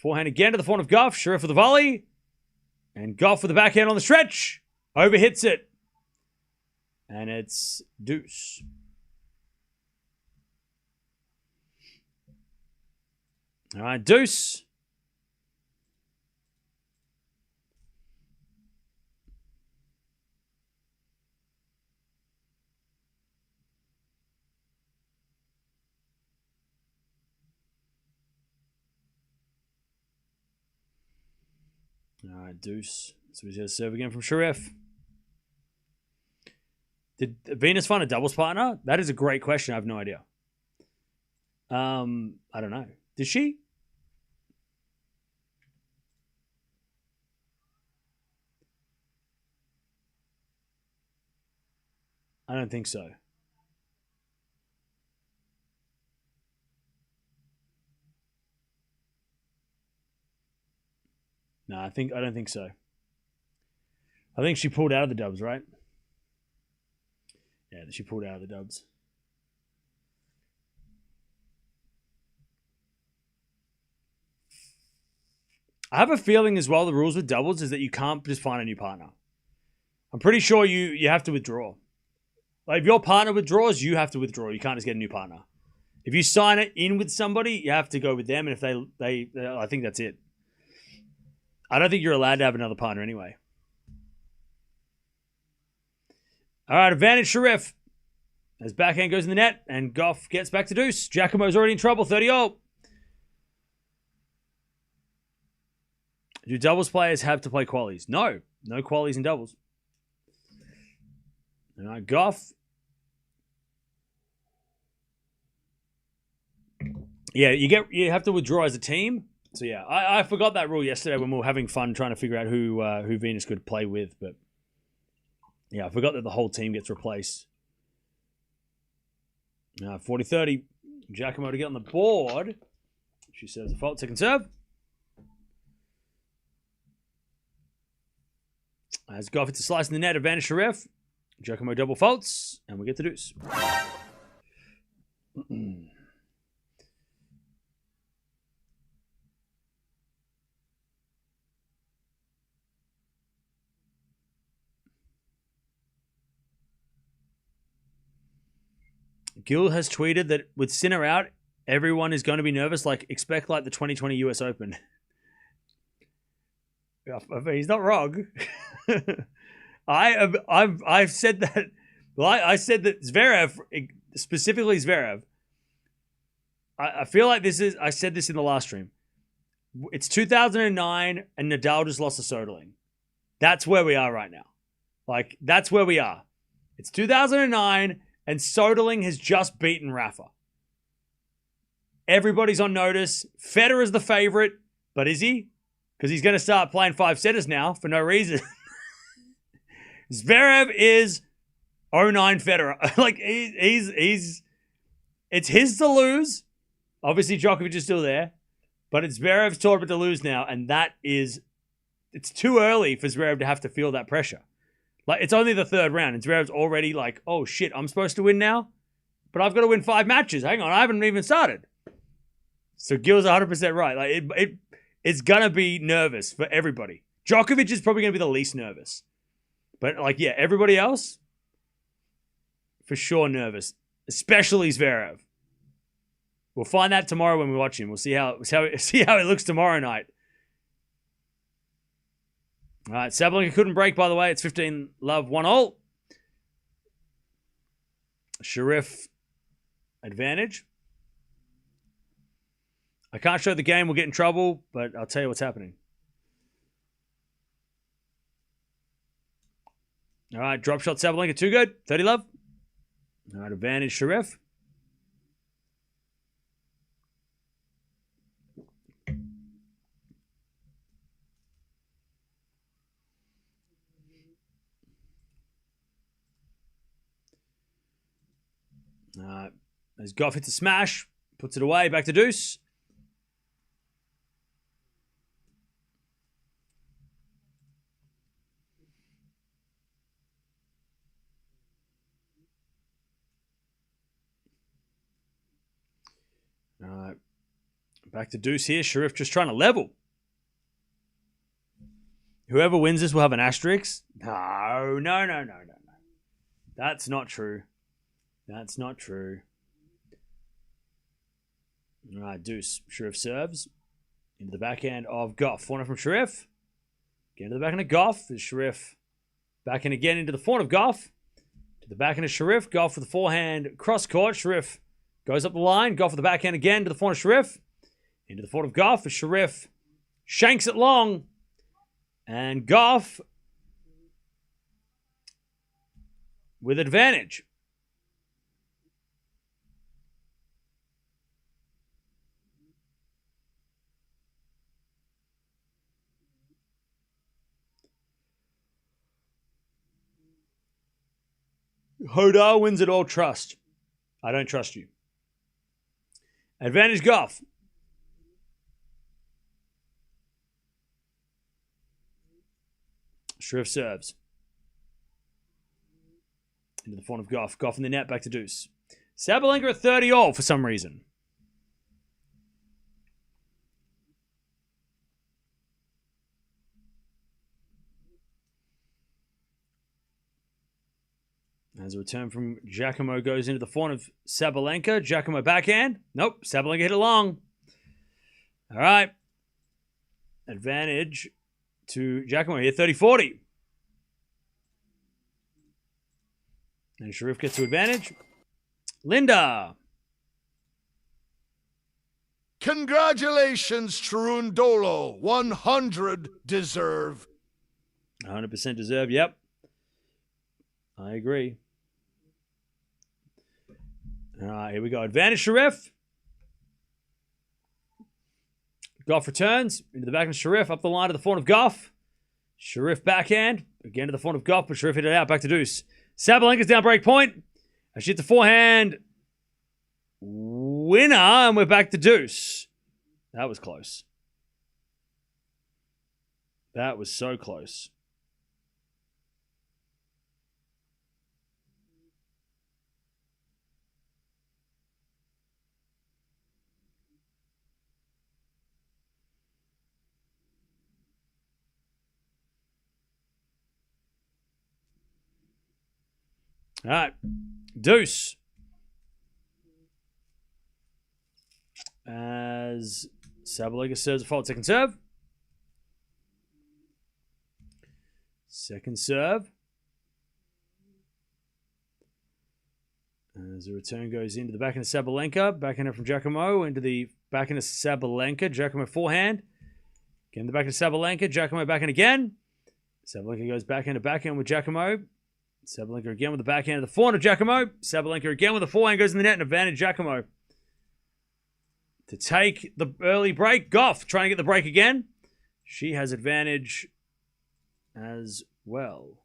Forehand again to the forehand of Gauff. Sherif with the volley. And Gauff with the backhand on the stretch. Overhits it. And it's deuce. All right, deuce. All right, deuce. So he's going to serve again from Sherif. Did Venus find a doubles partner? That is a great question. I have no idea. I don't know. Did she? I don't think so. No, I don't think so. I think she pulled out of the dubs, right? Yeah, she pulled out of the dubs. I have a feeling as well the rules with doubles is that you can't just find a new partner. I'm pretty sure you have to withdraw. Like if your partner withdraws, you have to withdraw. You can't just get a new partner. If you sign it in with somebody, you have to go with them. And if they I think that's it. I don't think you're allowed to have another partner anyway. All right, advantage Sherif. As backhand goes in the net and Gauff gets back to deuce. Giacomo's already in trouble, 30-all. Do doubles players have to play qualies? No qualies in doubles. All right, Gauff. Yeah, you have to withdraw as a team. So yeah, I forgot that rule yesterday when we were having fun trying to figure out who Venus could play with, but yeah, I forgot that the whole team gets replaced. 40-30. Giacomo to get on the board. She serves a fault. Second serve. As Gauff hits a slice in the net, advantage Sherif. Giacomo double faults, and we get the deuce. Gil has tweeted that with Sinner out, everyone is going to be nervous. Like expect like the 2020 US Open. He's not wrong. I've said that. Well, I said that Zverev, specifically Zverev. I feel like this is. I said this in the last stream. It's 2009 and Nadal just lost to Soderling. That's where we are right now. Like that's where we are. It's 2009 and Soderling has just beaten Rafa. Everybody's on notice. Federer's the favorite, but is he? Because he's going to start playing 5-setters now for no reason. Zverev is 09 Federer. Like, he's it's his to lose. Obviously, Djokovic is still there. But it's Zverev's tournament to lose now. And it's too early for Zverev to have to feel that pressure. Like, it's only the third round. And Zverev's already like, oh, shit, I'm supposed to win now? But I've got to win 5 matches. Hang on, I haven't even started. So Gil's 100% right. Like, it's going to be nervous for everybody. Djokovic is probably going to be the least nervous. But, like, yeah, everybody else, for sure nervous. Especially Zverev. We'll find that tomorrow when we watch him. We'll see how it looks tomorrow night. All right, Sabalenka couldn't break, by the way. It's 15 love, 1-all. Sherif advantage. I can't show the game. We'll get in trouble, but I'll tell you what's happening. All right, drop shot Sabalenka, too good. 30 love. All right, advantage Sherif. As Gauff hits a smash, puts it away, back to deuce. Back to deuce here. Sherif just trying to level. Whoever wins this will have an asterisk. No. That's not true. That's not true. All right, deuce. Sherif serves into the backhand of Gauff. Forehand from Sherif. Get into the backhand of Gauff. Is Sherif backhand again into the forehand of Gauff. To the backhand of Sherif. Gauff with the forehand cross court. Sherif goes up the line. Gauff with the backhand again to the forehand of Sherif. Into the forehand of Gauff. As Sherif shanks it long. And Gauff with advantage. Hodar wins at all trust. I don't trust you. Advantage Gauff. Sherif serves. Into the forehand of Gauff. Gauff in the net, back to deuce. Sabalenka at 30-all for some reason. As a return from Giacomo goes into the form of Sabalenka. Giacomo backhand. Nope. Sabalenka hit it long. All right. Advantage to Giacomo here. 30-40. And Sherif gets to advantage. Linda. Congratulations, Cherundolo. 100 deserve. 100% deserve. Yep. I agree. All right, here we go. Advantage Sherif. Gauff returns into the back of Sherif, up the line to the front of Gauff. Sherif backhand. Again to the front of Gauff, but Sherif hit it out. Back to deuce. Sabalenka's down break point. She hits the forehand. Winner, and we're back to deuce. That was close. That was so close. All right. Deuce. As Sabalenka serves a fault. Second serve. Second serve. As the return goes into the backhand of Sabalenka. Backhand from Giacomo into the backhand of Sabalenka. Giacomo forehand. Again, the backhand of Sabalenka. Giacomo backhand again. Sabalenka goes backhand to backhand with Giacomo. Sabalenka again with the backhand of the forehand of Giacomo. Sabalenka again with the forehand goes in the net and advantage Giacomo. To take the early break. Gauff trying to get the break again. She has advantage as well.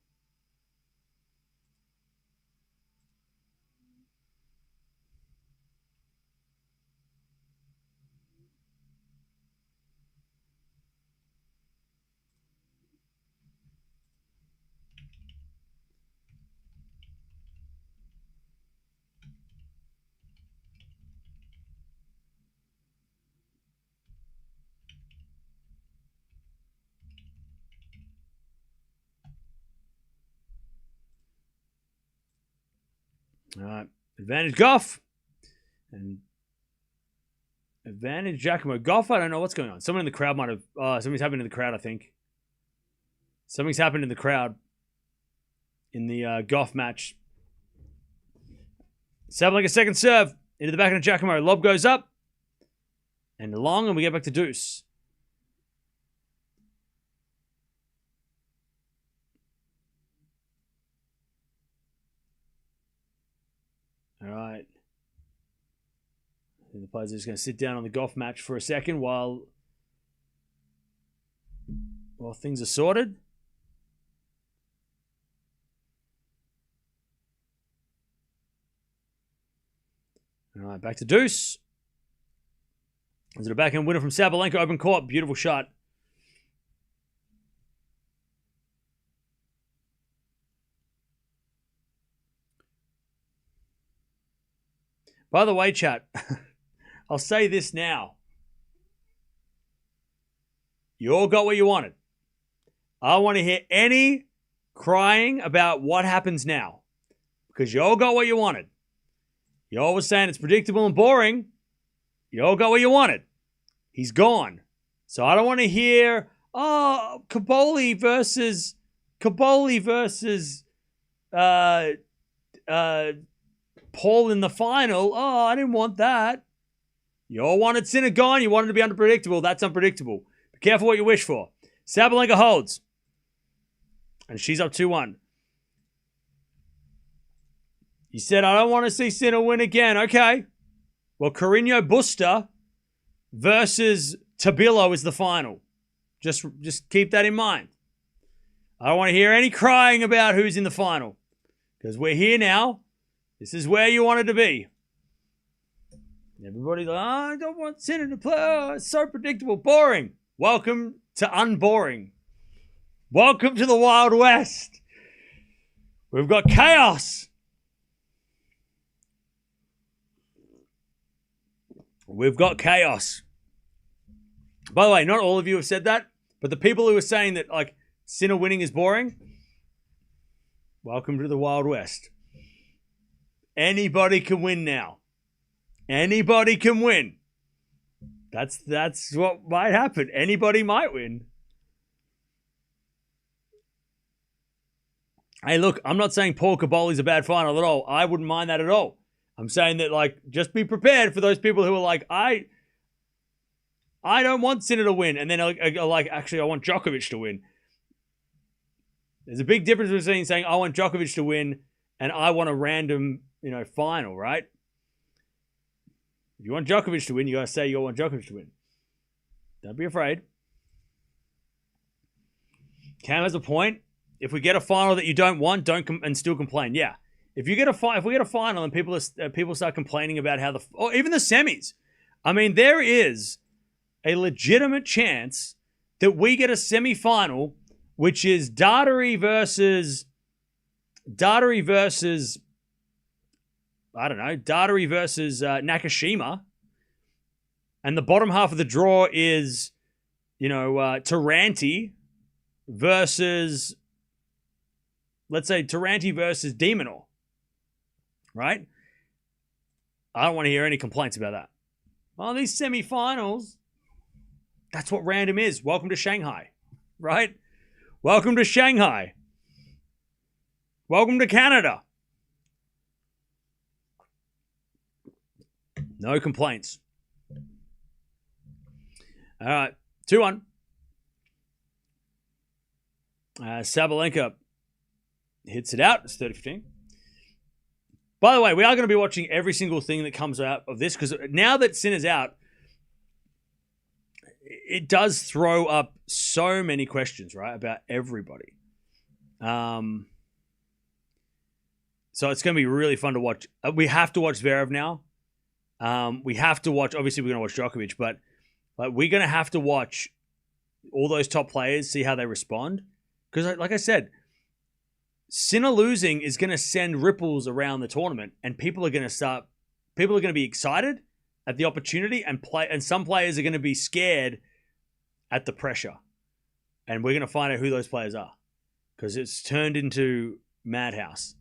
All right. Advantage Gauff. And advantage Giacomo. Gauff, I don't know what's going on. Someone in the crowd might have... something's happened in the crowd, I think. Something's happened in the crowd. In the Gauff match. Sabalenka second serve. Into the back of Giacomo. Lob goes up. And long, and we get back to deuce. All right. I think the players are just going to sit down on the Gauff match for a second while things are sorted. All right, back to deuce. Is it a backhand winner from Sabalenka? Open court. Beautiful shot. By the way, chat, I'll say this now. You all got what you wanted. I don't want to hear any crying about what happens now. Because you all got what you wanted. You all were saying it's predictable and boring. You all got what you wanted. He's gone. So I don't want to hear, Caboli versus Paul in the final. Oh, I didn't want that. You all wanted Sinner gone. You wanted to be unpredictable. That's unpredictable. Be careful what you wish for. Sabalenka holds. And she's up 2-1. You said, I don't want to see Sinner win again. Okay. Well, Carreño Busta versus Tabilo is the final. Just keep that in mind. I don't want to hear any crying about who's in the final. Because we're here now. This is where you wanted to be. Everybody's like, I don't want Sinner to play. Oh, it's so predictable. Boring. Welcome to unboring. Welcome to the Wild West. We've got chaos. We've got chaos. By the way, not all of you have said that, but the people who are saying that, like, Sinner winning is boring, welcome to the Wild West. Anybody can win now. Anybody can win. That's what might happen. Anybody might win. Hey, look, I'm not saying Paul Caboli's a bad final at all. I wouldn't mind that at all. I'm saying that, like, just be prepared for those people who are like, I don't want Sinner to win. And then are like, actually, I want Djokovic to win. There's a big difference between saying I want Djokovic to win and I want a random, final, right? If you want Djokovic to win, you got to say you want Djokovic to win. Don't be afraid. Cam has a point. If we get a final that you don't want, and still complain. Yeah. If we get a final and people start complaining about or even the semis. I mean, there is a legitimate chance that we get a semi-final, which is Daughtery versus Nakashima. And the bottom half of the draw is, Taranti versus, let's say, Taranti versus Demonor. Right? I don't want to hear any complaints about that. Well, these semi-finals, that's what random is. Welcome to Shanghai. Right? Welcome to Shanghai. Welcome to Canada. No complaints. All right. 2-1. Sabalenka hits it out. It's 30-15. By the way, we are going to be watching every single thing that comes out of this because now that Sinner's out, it does throw up so many questions, right, about everybody. So it's going to be really fun to watch. We have to watch Zverev now. We have to watch, obviously we're going to watch Djokovic, but we're going to have to watch all those top players, see how they respond. Because like I said, Sinner losing is going to send ripples around the tournament, and people are going to be excited at the opportunity, and some players are going to be scared at the pressure. And we're going to find out who those players are, because it's turned into madhouse.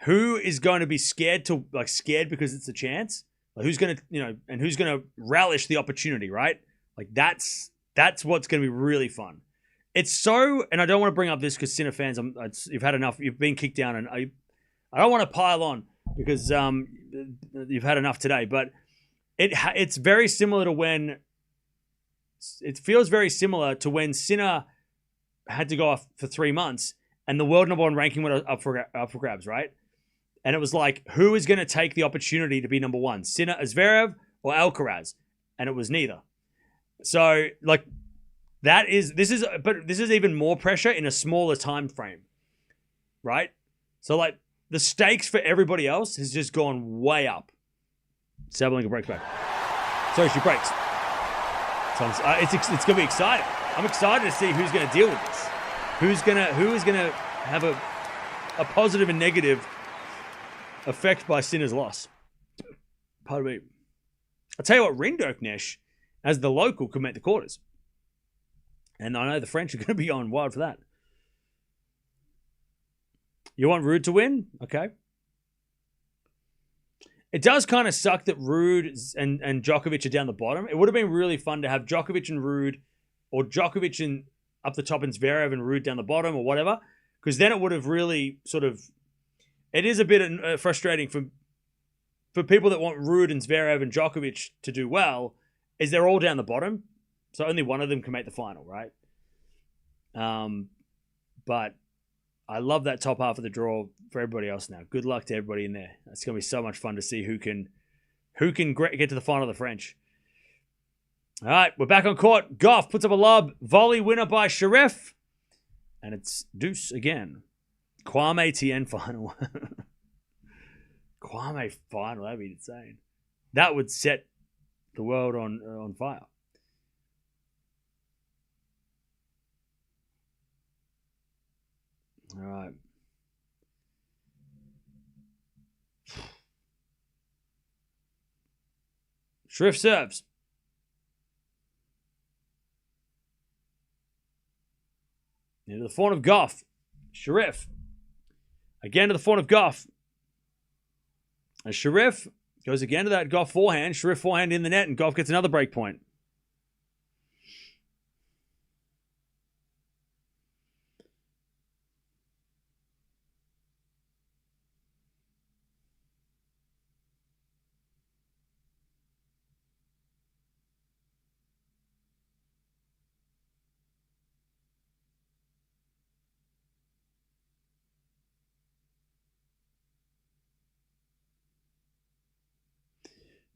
Who is going to be scared because it's a chance? Like who's going to, and who's going to relish the opportunity, right? Like that's what's going to be really fun. It's so, and I don't want to bring up this because Sinner fans, you've had enough. You've been kicked down, and I don't want to pile on because you've had enough today. But it's very similar to when it feels very similar to when Sinner had to go off for 3 months, and the world number one ranking went up for grabs, right? And it was like, who is going to take the opportunity to be number one, Sinner, Zverev, or Alcaraz? And it was neither. So like. This is even more pressure in a smaller time frame, right? So like the stakes for everybody else has just gone way up. Sabalenka breaks back. Sorry, she breaks. So it's gonna be exciting. I'm excited to see who's gonna deal with this. Who is gonna have a positive and negative effect by Sinner's loss. Pardon me. I'll tell you what, Rinderknecht, as the local, could make the quarters. And I know the French are going to be on wild for that. You want Ruud to win? Okay. It does kind of suck that Ruud and Djokovic are down the bottom. It would have been really fun to have Djokovic and Ruud, or Djokovic and up the top and Zverev and Ruud down the bottom, or whatever. Because then it would have really sort of... It is a bit frustrating for people that want Ruud and Zverev and Djokovic to do well, is they're all down the bottom. So only one of them can make the final, right? But I love that top half of the draw for everybody else now. Good luck to everybody in there. It's going to be so much fun to see who can get to the final of the French. All right, we're back on court. Gauff puts up a lob. Volley winner by Sherif. And it's deuce again. Kwame Tien final. Kwame final, that'd be insane. That would set the world on fire. All right. Sherif serves. Into the forehand of Gauff. Sherif. Again to the forehand of Gauff. And Sherif goes again to that Gauff forehand. Sherif forehand in the net, and Gauff gets another break point.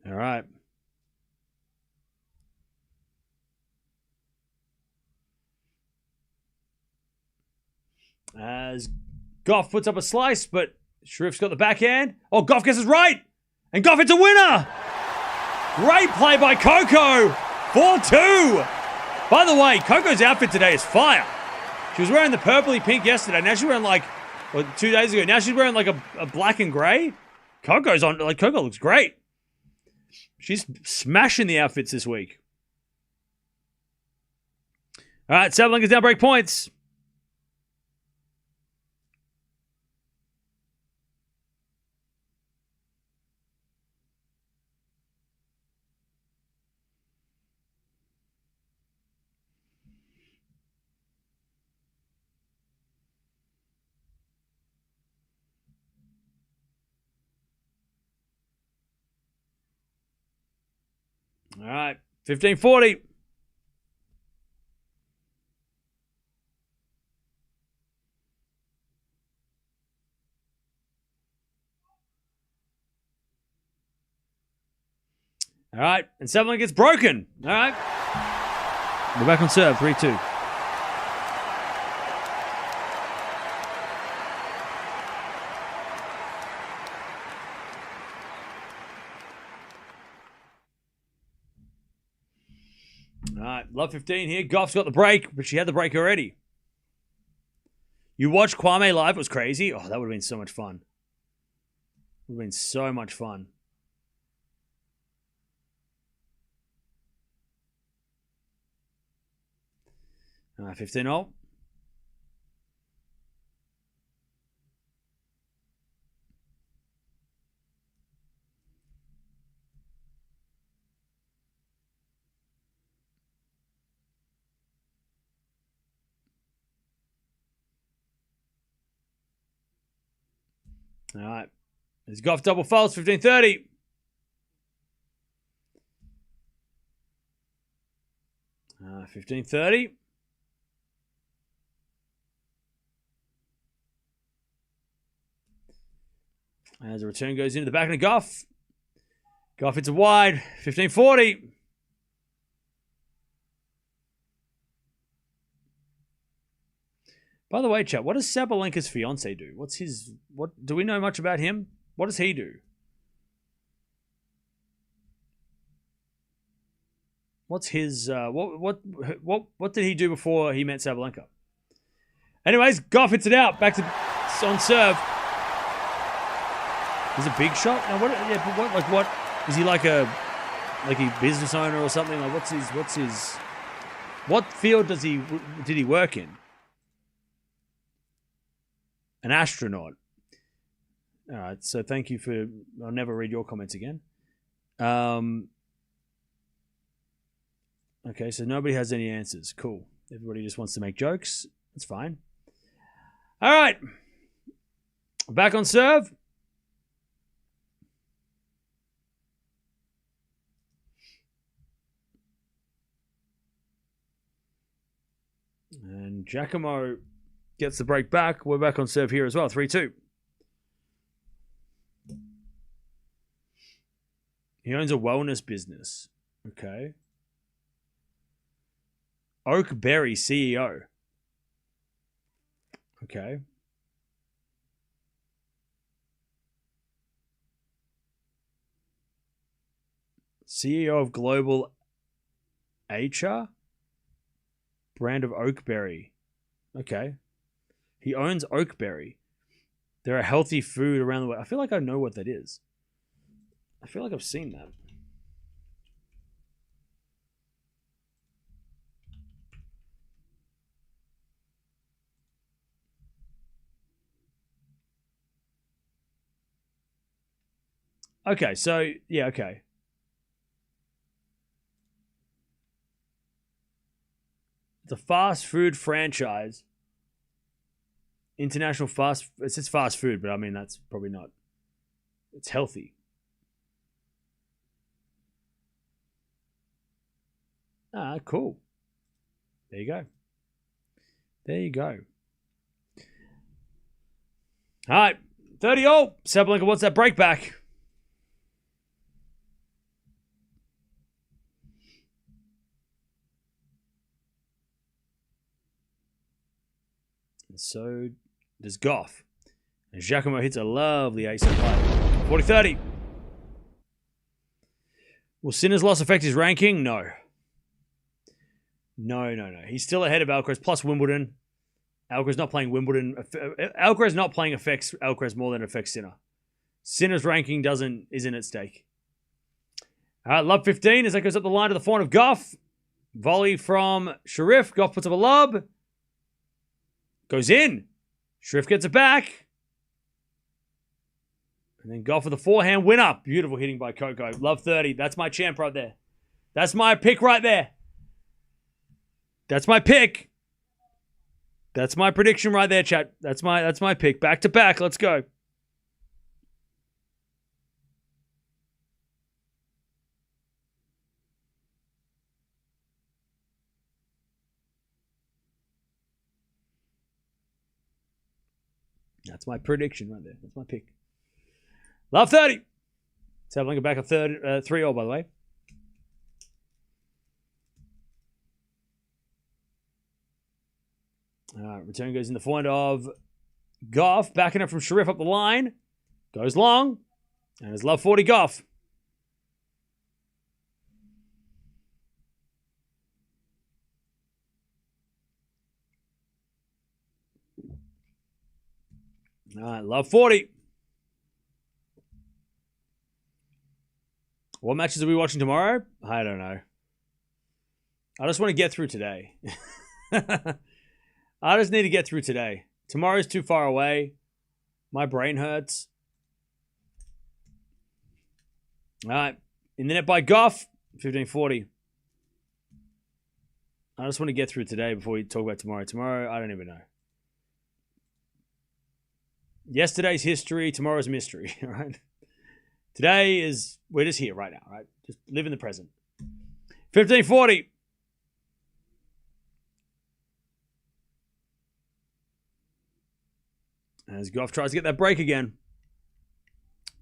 All right. As Gauff puts up a slice, but Sherif's got the backhand. Oh, Gauff gets it right. And Gauff hits a winner. Great play by Coco. 4-2. By the way, Coco's outfit today is fire. She was wearing the purpley pink yesterday. Now she's wearing 2 days ago. Now she's wearing a black and gray. Coco looks great. She's smashing the outfits this week. All right, Sabalenka's down break points. All right, 15-40. All right, and Sabalenka gets broken. All right. We're back on serve, 3-2. All right, love 15 here. Gauff's got the break, but she had the break already. You watched Kwame live? It was crazy. Oh, that would have been so much fun. It would have been so much fun. All right, 15-0. All right. There's Gauff double faults, 15-30. All right, 15-30. As the return goes into the back of Gauff. Gauff hits a wide, 15-40. By the way, chat, what does Sabalenka's fiance do? What do we know much about him? What does he do? What's his what did he do before he met Sabalenka? Anyways, Gauff hits it out, back to on serve. He's a big shot. Now what is he like a business owner or something? Like what's his what field did he work in? An astronaut. All right, so thank you for. I'll never read your comments again. Okay, so nobody has any answers. Cool. Everybody just wants to make jokes. That's fine. All right, back on serve. And Giacomo gets the break back. We're back on serve here as well. 3-2. He owns a wellness business. Okay. Oakberry CEO. Okay. CEO of Global HR? Brand of Oakberry. Okay. He owns Oakberry. They're a healthy food around the world. I feel like I know what that is. I feel like I've seen that. Okay, so, yeah, okay. It's a fast food franchise. International fast... It says fast food, but I mean, that's probably not... It's healthy. Ah, cool. There you go. There you go. All right. 30-0. Sabalenka wants that break back. And so does Gauff. And Giacomo hits a lovely ace on play. 40-30. Will Sinner's loss affect his ranking? No. No. He's still ahead of Alcaraz, plus Wimbledon. Alcaraz not playing Wimbledon. Alcaraz not playing affects Alcaraz more than it affects Sinner. Sinner's ranking isn't at stake. All right, lob 15 as that goes up the line to the front of Gauff. Volley from Sherif. Gauff puts up a lob. Goes in. Sherif gets it back. And then Gauff with a forehand winner. Beautiful hitting by Coco. Love 30. That's my champ right there. That's my pick right there. That's my pick. That's my prediction right there, chat. That's my pick. Back to back. Let's go. That's my prediction right there. That's my pick. Love 30. Sabalenka back at 3-0, by the way. Return goes in the forehand of Gauff. Backing up from Sherif up the line. Goes long. And it's love 40 Gauff. All right, love 40. What matches are we watching tomorrow? I don't know. I just want to get through today. I just need to get through today. Tomorrow's too far away. My brain hurts. All right. In the net by Gauff, 15-40. I just want to get through today before we talk about tomorrow. Tomorrow, I don't even know. Yesterday's history, tomorrow's mystery, right? Today is, we're just here right now, right? Just live in the present. 15-40. As Gauff tries to get that break again.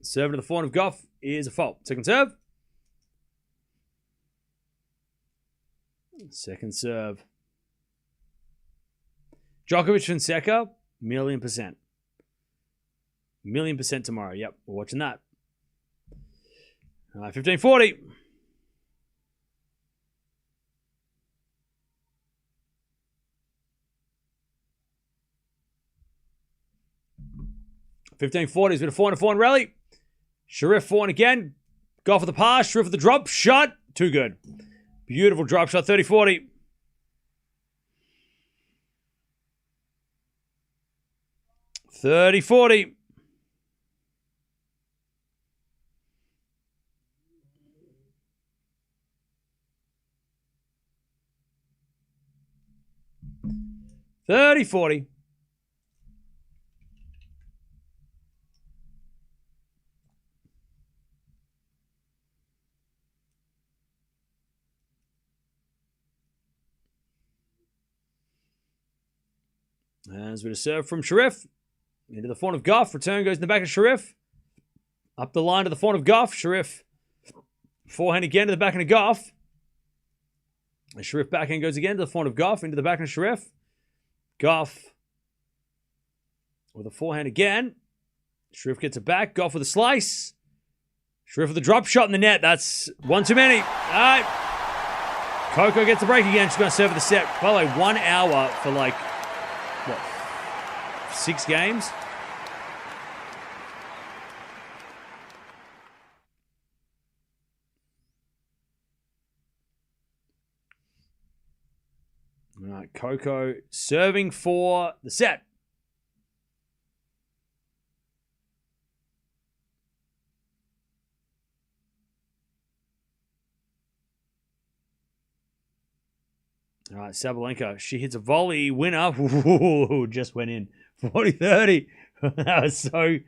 Serving to the forehand of Gauff is a fault. Second serve. Second serve. Djokovic Fonseca, 1,000,000%. 1,000,000% tomorrow. Yep, we're watching that. 15-40. He's been a forehand rally. Sherif forehand again. Gauff with the pass. Sherif with the drop shot. Too good. Beautiful drop shot. 30-40. $30-40. $30-40. As with a serve from Sherif. Into the front of Gauff. Return goes in the back of Sherif. Up the line to the front of Gauff. Sherif. Forehand again to the backhand of Gauff. And Sherif backhand goes again to the front of Gauff. Into the backhand of Sherif. Gauff with a forehand again. Sherif gets it back. Gauff with a slice. Sherif with a drop shot in the net. That's one too many. All right. Coco gets the break again. She's going to serve the set. By the way, 1 hour for like, what, 6 games? All right, Coco serving for the set. All right, Sabalenka. She hits a volley winner. Ooh, just went in. 40-30. That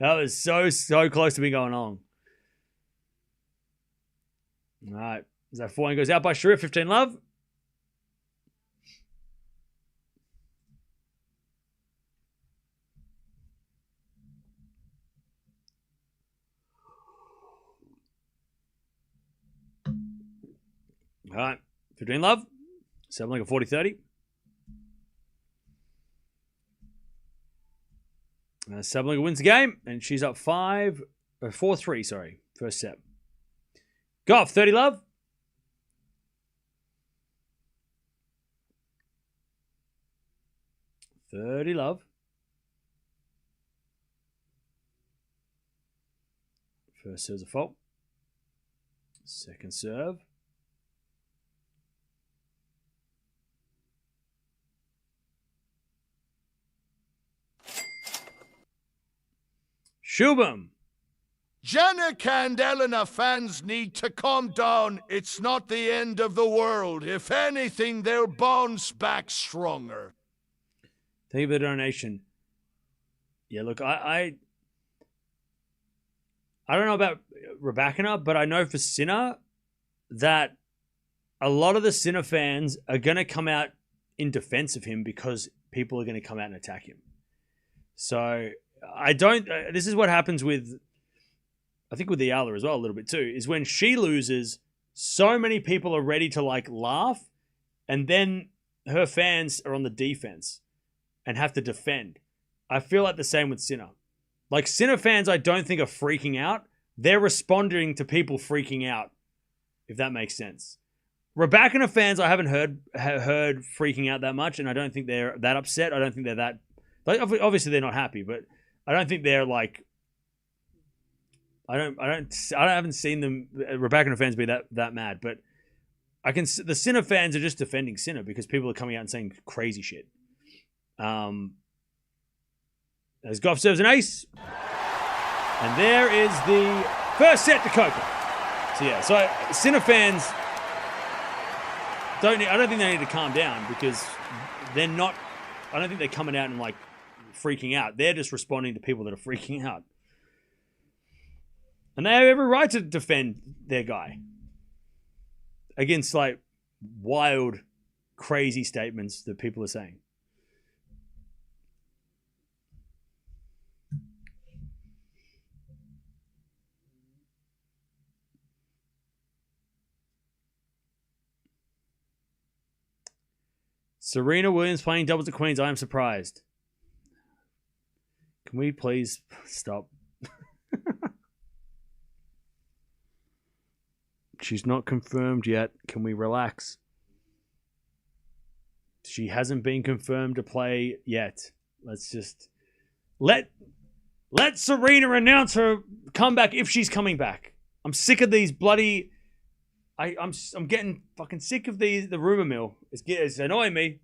was so close to me going on. All right. Is that 4 goes out by Sherif, 15 love. All right. 15 love. Sabalenka 40-30. Sabalenka wins the game, and she's up 4-3, sorry. First set. Gauff, 30 love. First serve's a fault. Second serve. Shubham. Jannik and Eala fans need to calm down. It's not the end of the world. If anything, they'll bounce back stronger. Thank you for the donation. Yeah, look, I don't know about Raducanu, but I know for Sinner that a lot of the Sinner fans are going to come out in defense of him because people are going to come out and attack him. So I don't. This is what happens with, I think with the Eala as well a little bit too, is when she loses, so many people are ready to like laugh, and then her fans are on the defense and have to defend. I feel like the same with Sinner. Like Sinner fans, I don't think are freaking out. They're responding to people freaking out, if that makes sense. Raducanu fans, I haven't heard freaking out that much, and I don't think they're that upset. I don't think they're that. Like, obviously, they're not happy, but I don't think they're like. I haven't seen them Raducanu fans be that mad, but I can. The Sinner fans are just defending Sinner because people are coming out and saying crazy shit. As Gauff serves an ace, and there is the first set to Coco. So yeah, so Sinner fans I don't think they need to calm down because they're not. I don't think they're coming out and like freaking out. They're just responding to people that are freaking out. And they have every right to defend their guy against like wild, crazy statements that people are saying. Serena Williams playing doubles at Queens. I am surprised. Can we please stop? She's not confirmed yet. Can we relax? She hasn't been confirmed to play yet. Let's just let Serena announce her comeback if she's coming back. I'm sick of these bloody. I'm getting fucking sick of the rumor mill. It's annoying me.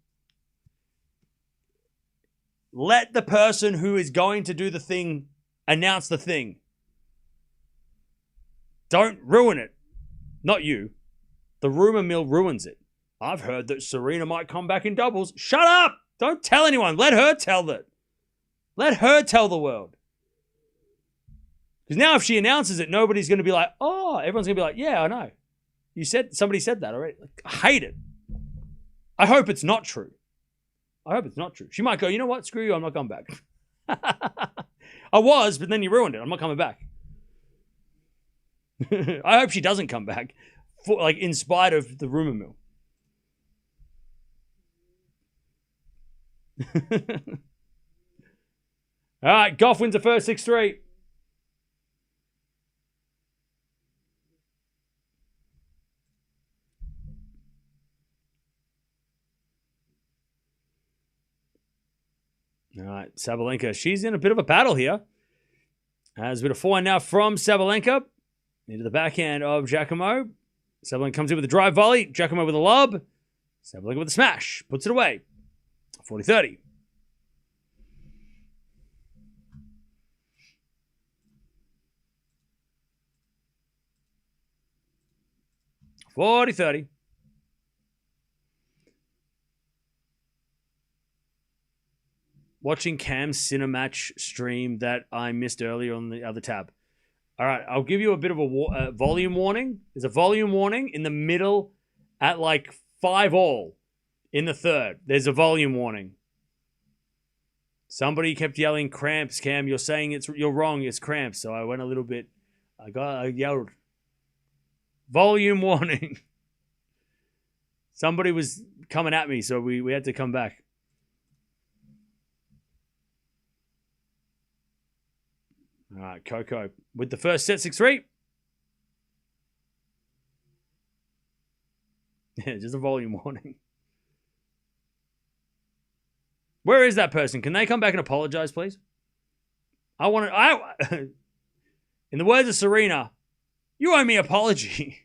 Let the person who is going to do the thing announce the thing. Don't ruin it. Not you. The rumor mill ruins it. I've heard that Serena might come back in doubles. Shut up! Don't tell anyone. Let her tell that. Let her tell the world. Because now if she announces it, nobody's going to be like, oh, everyone's going to be like, yeah, I know. Somebody said that already. Like, I hate it. I hope it's not true. She might go, you know what? Screw you. I'm not coming back. I was, but then you ruined it. I'm not coming back. I hope she doesn't come back, in spite of the rumor mill. All right, Gauff wins the first 6-3. All right, Sabalenka. She's in a bit of a battle here. Has a bit of forehand now from Sabalenka. Into the backhand of Giacomo. Sabalenka comes in with a drive volley. Giacomo with a lob. Sabalenka with a smash. Puts it away. 40-30. watching Cam's Sinner match stream that I missed earlier on the other tab. All right, I'll give you a bit of a volume warning. There's a volume warning in the middle at like 5-all in the third. There's a volume warning. Somebody kept yelling cramps, Cam. You're saying you're wrong. It's cramps. So I went a little bit. I yelled. Volume warning. Somebody was coming at me, so we had to come back. All right, Coco with the first set, 6-3. Yeah, just a volume warning. Where is that person? Can they come back and apologize, please? I want to... In the words of Serena, you owe me an apology.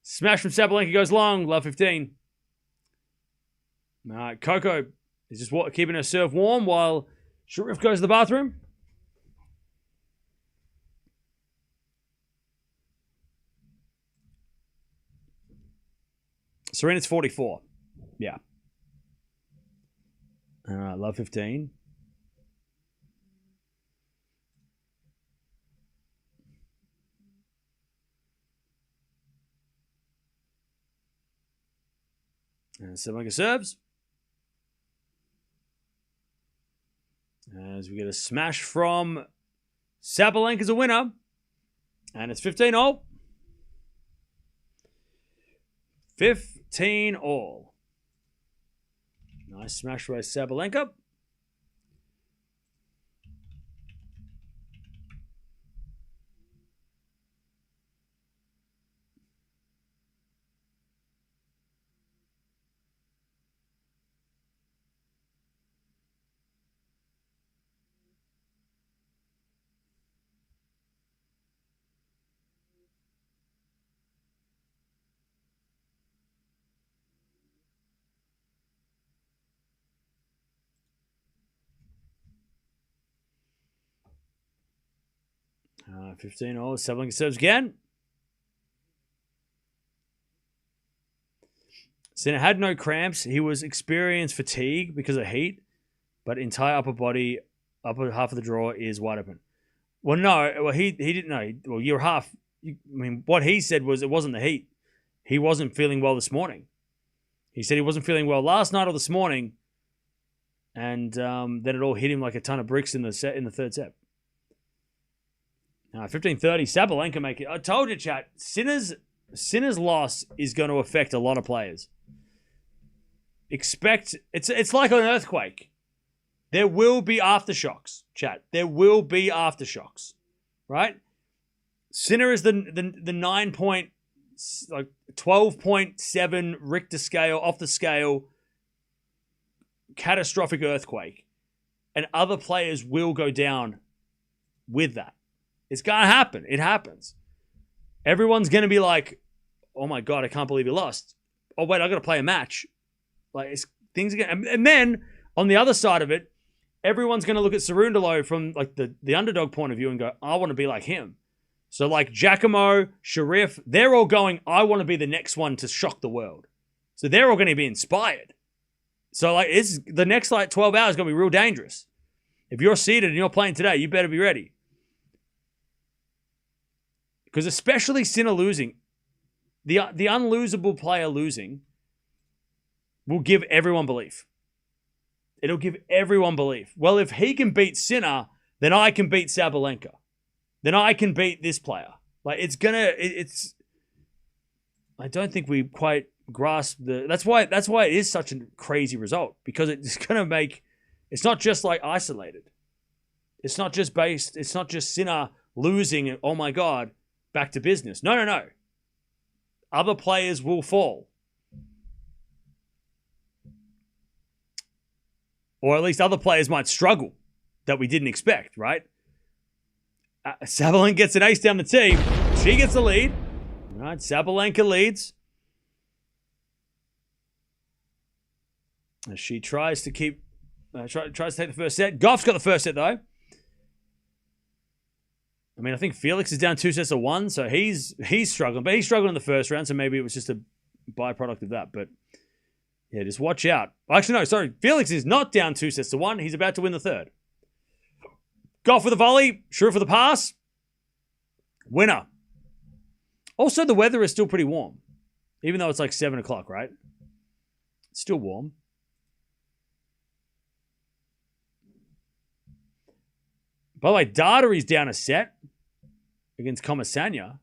Smash from Sabalenka goes long. Love 15. All right, Coco is just keeping her serve warm while Sherif goes to the bathroom. Serena's 44. Yeah. All right, love 15. And Sabalenka serves. As we get a smash from Sabalenka as a winner. And it's 15-all. 15-all. Nice smash by Sabalenka. Uh, 15-all. Sabalenka serves again. Sinner had no cramps. He was experiencing fatigue because of heat, but entire upper body, upper half of the draw is wide open. Well, no. Well, he didn't know. Well, you're half. I mean, what he said was it wasn't the heat. He wasn't feeling well this morning. He said he wasn't feeling well last night or this morning, and then it all hit him like a ton of bricks in the third set. 15-30, Sabalenka make it. I told you, chat. Sinner's loss is going to affect a lot of players. Expect it's like an earthquake. There will be aftershocks, chat. There will be aftershocks, right? Sinner is the 12.7 Richter scale off the scale catastrophic earthquake, and other players will go down with that. It's going to happen. It happens. Everyone's going to be like, oh my God, I can't believe you lost. Oh, wait, I got to play a match. Like, things are going to... And then, on the other side of it, everyone's going to look at Cerundolo from like the underdog point of view and go, I want to be like him. So like Giacomo, Sherif, they're all going, I want to be the next one to shock the world. So they're all going to be inspired. So like the next like 12 hours is going to be real dangerous. If you're seeded and you're playing today, you better be ready. Because especially Sinner losing, the unlosable player losing will give everyone belief. It'll give everyone belief. Well, if he can beat Sinner, then I can beat Sabalenka. Then I can beat this player. Like it's. I don't think we quite grasp the. That's why it is such a crazy result, because it's gonna make. It's not just like isolated. It's not just based. It's not just Sinner losing. Oh my God. Back to business. No. Other players will fall. Or at least other players might struggle that we didn't expect, right? Sabalenka gets an ace down the tee. She gets the lead. All right, Sabalenka leads. As she tries to keep... tries to take the first set. Gauff's got the first set, though. I mean, I think Felix is down 2-1, so he's struggling. But he struggled in the first round, so maybe it was just a byproduct of that. But Yeah, just watch out. Actually, no, sorry. Felix is not down 2-1. He's about to win the third. Gauff with a volley. Sherif with a pass. Winner. Also, the weather is still pretty warm. Even though it's like 7 o'clock, right? It's still warm. By the way, Data is down a set against Comasanya.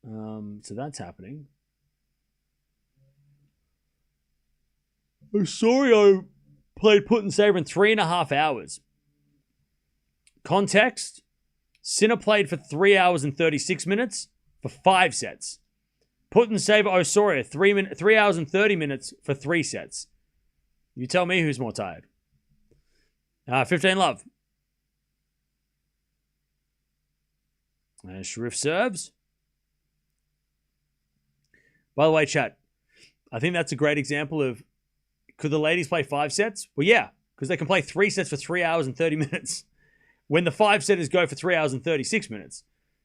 So that's happening. Osorio played put and save in 3.5 hours. Context, Sinner played for 3 hours and 36 minutes for 5 sets. Put and save Osorio, 3 hours and 30 minutes for 3 sets. You tell me who's more tired. 15 love. And Sherif serves. By the way, chat, I think that's a great example of, could the ladies play 5 sets? Well, yeah, because they can play 3 sets for 3 hours and 30 minutes. When the 5 setters go for 3 hours and 36 minutes.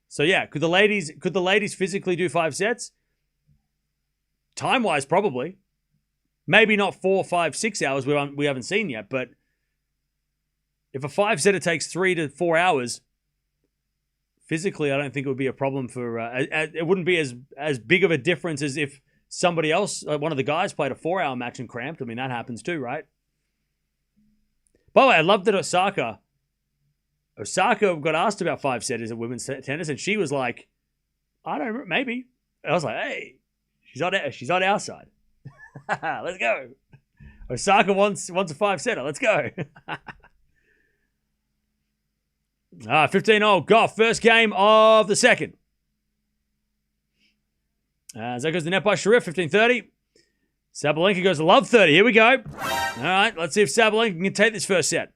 So yeah, could the ladies physically do 5 sets? Time-wise, probably. Maybe not 4, 5, 6 hours we haven't seen yet, but if a 5-setter takes 3 to 4 hours, physically, I don't think it would be a problem for... it wouldn't be as big of a difference as if somebody else, one of the guys, played a 4-hour match and cramped. I mean, that happens too, right? By the way, I love that Osaka got asked about 5-setters at women's tennis, and she was like, I don't know, maybe. I was like, hey, she's on our side. Let's go. Osaka wants a 5-setter. Let's go. 15-0, Gauff, first game of the second. As that goes the net by Sherif, 15-30. Sabalenka goes to love 30. Here we go. All right, let's see if Sabalenka can take this first set.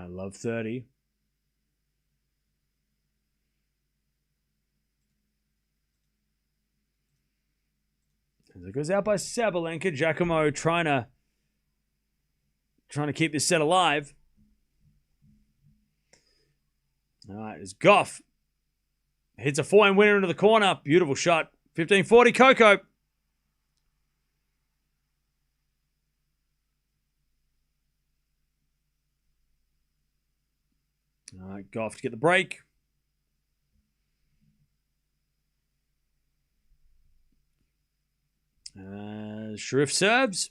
Love 30. As it goes out by Sabalenka, Giacomo trying to keep this set alive. All right, as Gauff hits a 4-game winner into the corner. Beautiful shot. 15-40, Coco. All right, Gauff to get the break. Sherif serves.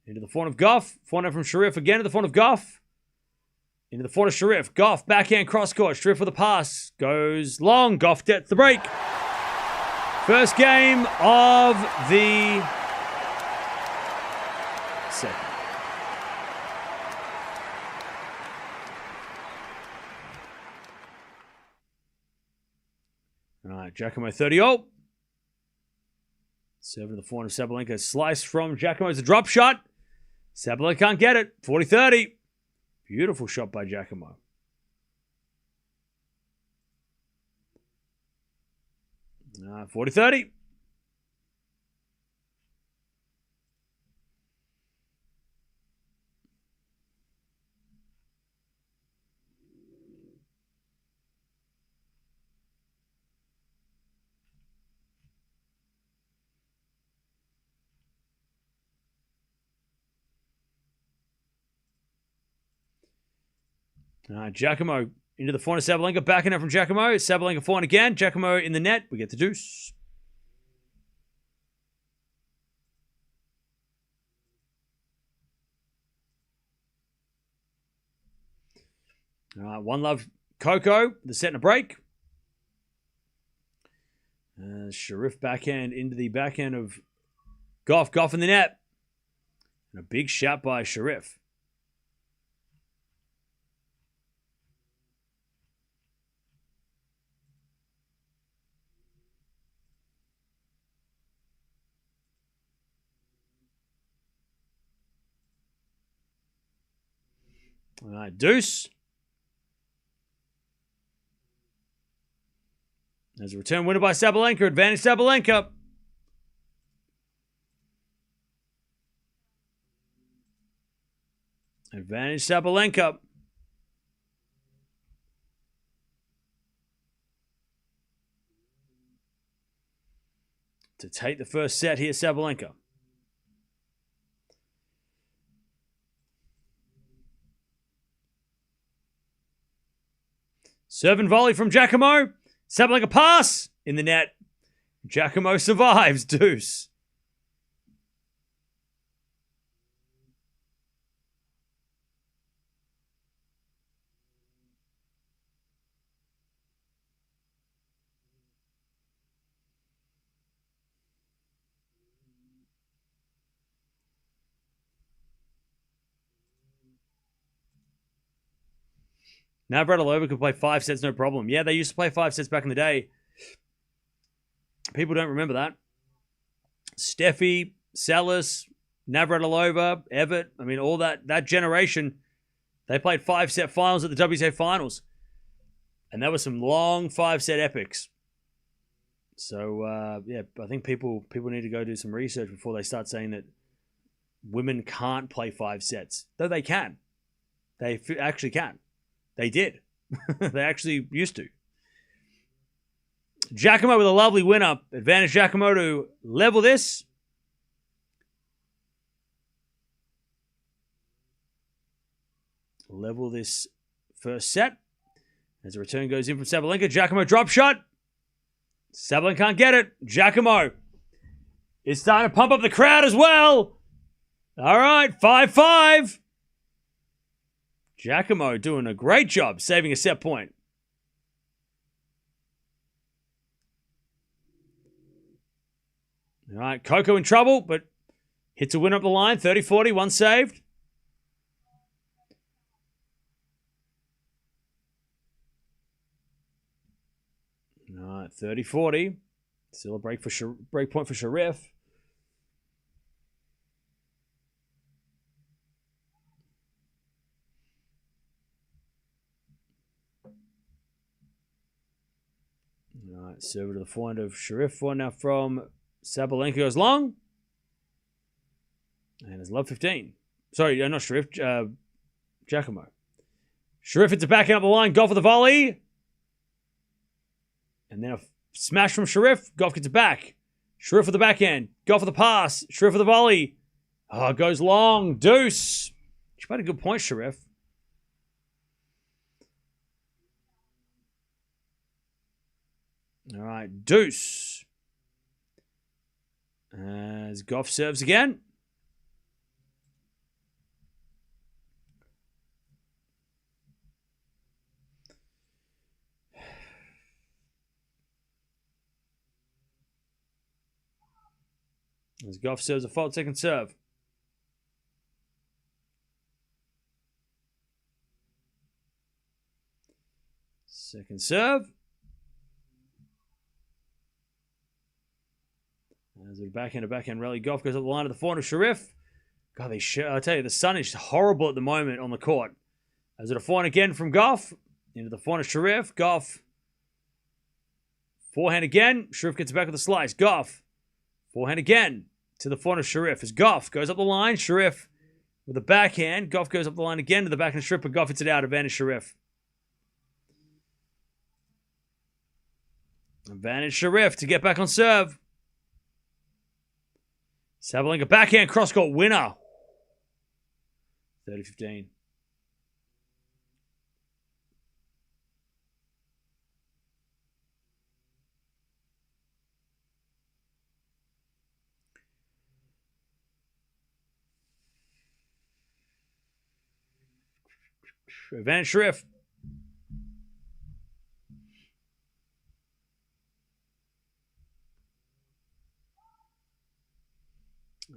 Into the forehand of Gauff. Forehand from Sherif again to the forehand of Gauff. Into the forehand of Sherif. Gauff, backhand cross court. Sherif with a pass. Goes long. Gauff gets the break. First game of the second. All right, Giacomo 30-0. Serve to the forehand of Sabalenka. Slice from Giacomo. It's a drop shot. Sabalenka can't get it. 40-30. Beautiful shot by Giacomo. All right, 40-30. Giacomo into the forehand of Sabalenka. Backing up from Giacomo. Sabalenka forehand again. Giacomo in the net. We get the deuce. All right, one love Coco. The set and a break. Sherif backhand into the backhand of Gauff. Gauff in the net. And a big shot by Sherif. All right, deuce. There's a return winner by Sabalenka. Advantage Sabalenka. Advantage Sabalenka. To take the first set here, Sabalenka. Serve and volley from Giacomo. Sabalenka pass in the net. Giacomo survives. Deuce. Navratilova could play 5 sets, no problem. Yeah, they used to play 5 sets back in the day. People don't remember that. Steffi, Salas, Navratilova, Everett, I mean, all that generation, they played 5-set finals at the WTA finals. And there were some long 5-set epics. So, yeah, I think people need to go do some research before they start saying that women can't play 5 sets. Though they can. They actually can. They did. They actually used to. Giacomo with a lovely winner. Advantage Giacomo to level this. Level this first set. As the return goes in from Sabalenka. Giacomo drop shot. Sabalenka can't get it. Giacomo is starting to pump up the crowd as well. All right, 5-5. Giacomo doing a great job saving a set point. All right, Coco in trouble, but hits a winner up the line. 30-40, one saved. All right, 30-40. Still a break point for Sherif. All right, server to the forehand of Sherif. One now from Sabalenka goes long. And it's love 15. Sorry, not Sherif. Giacomo. Sherif hits a backhand up the line. Gauff with the volley. And then a smash from Sherif. Gauff gets it back. Sherif with the backhand. Gauff with the pass. Sherif with the volley. Oh, it goes long. Deuce. She made a good point, Sherif. All right, deuce. As Gauff serves again. As Gauff serves a fault second serve. Second serve. As a backhand rally, Gauff goes up the line to the forehand of Sherif. God, I tell you, the sun is horrible at the moment on the court. As it a forehand again from Gauff. Into the forehand of Sherif. Gauff. Forehand again. Sherif gets it back with a slice. Gauff. Forehand again to the forehand of Sherif. As Gauff goes up the line. Sherif with a backhand. Gauff goes up the line again to the backhand of Sherif, but Gauff hits it out. Advantage Sherif. Advantage Sherif to get back on serve. Sabalenka backhand cross-court winner. 30-15. Advantage Sherif.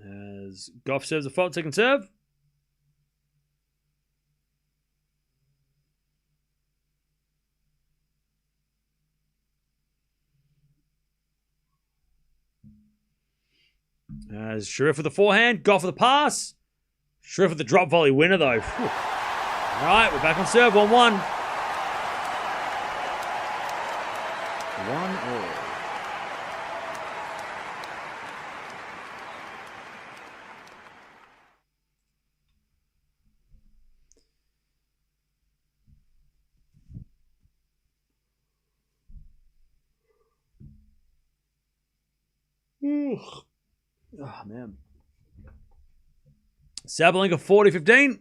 As Gauff serves a fault second serve. As Sherif with the forehand. Gauff with the pass. Sherif with the drop volley winner though. Whew. All right, we're back on serve. 1-1. 1-1. Oh, man. Sabalenka 40-15.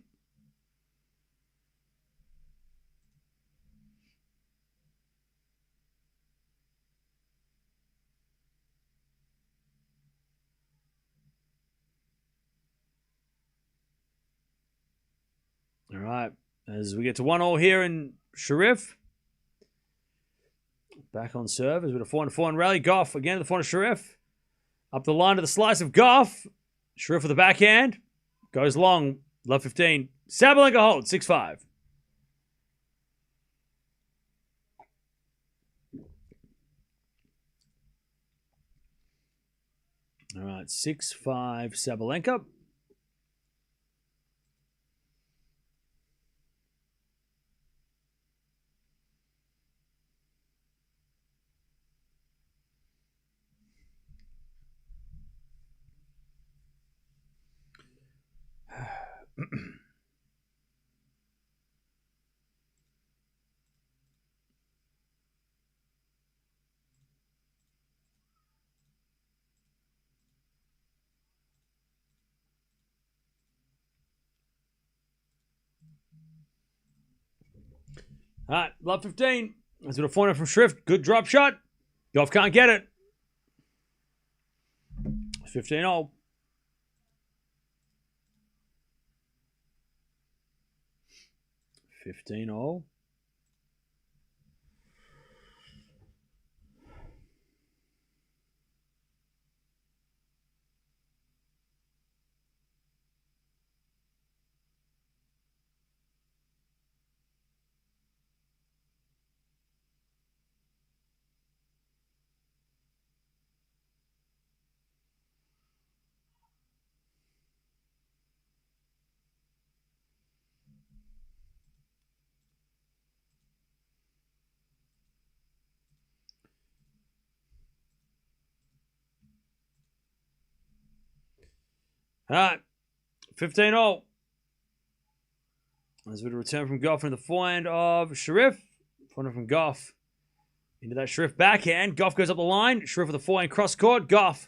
All right. As we get to 1-1 here in Sherif. Back on serve as with a 4-4 rally. Gauff again to the front of Sherif. Up the line to the slice of Gauff. Sherif with the backhand. Goes long. Love 15. Sabalenka holds 6-5. All right. 6-5 Sabalenka. All right, love 15. That's with a corner from Sherif. Good drop shot. Gauff can't get it. 15-0. $15-0. All right, 15-0. As we return from Gauff into the forehand of Sherif. Forehand from Gauff into that Sherif backhand. Gauff goes up the line. Sherif with the forehand cross court. Gauff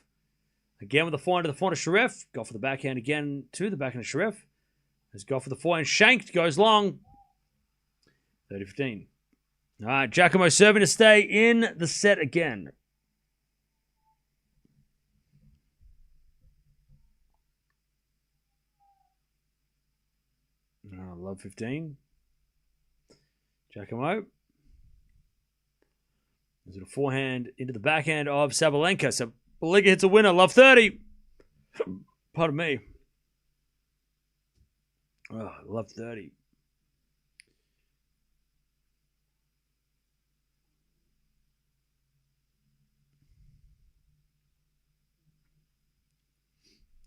again with the forehand to the forehand of Sherif. Gauff with the backhand again to the backhand of Sherif. As Gauff with the forehand shanked, goes long. 30-15. All right, Giacomo serving to stay in the set again. Oh, love 15. Giacomo. Is it a forehand into the backhand of Sabalenka? Sabalenka hits a winner. Love 30. Pardon me. Oh, love 30.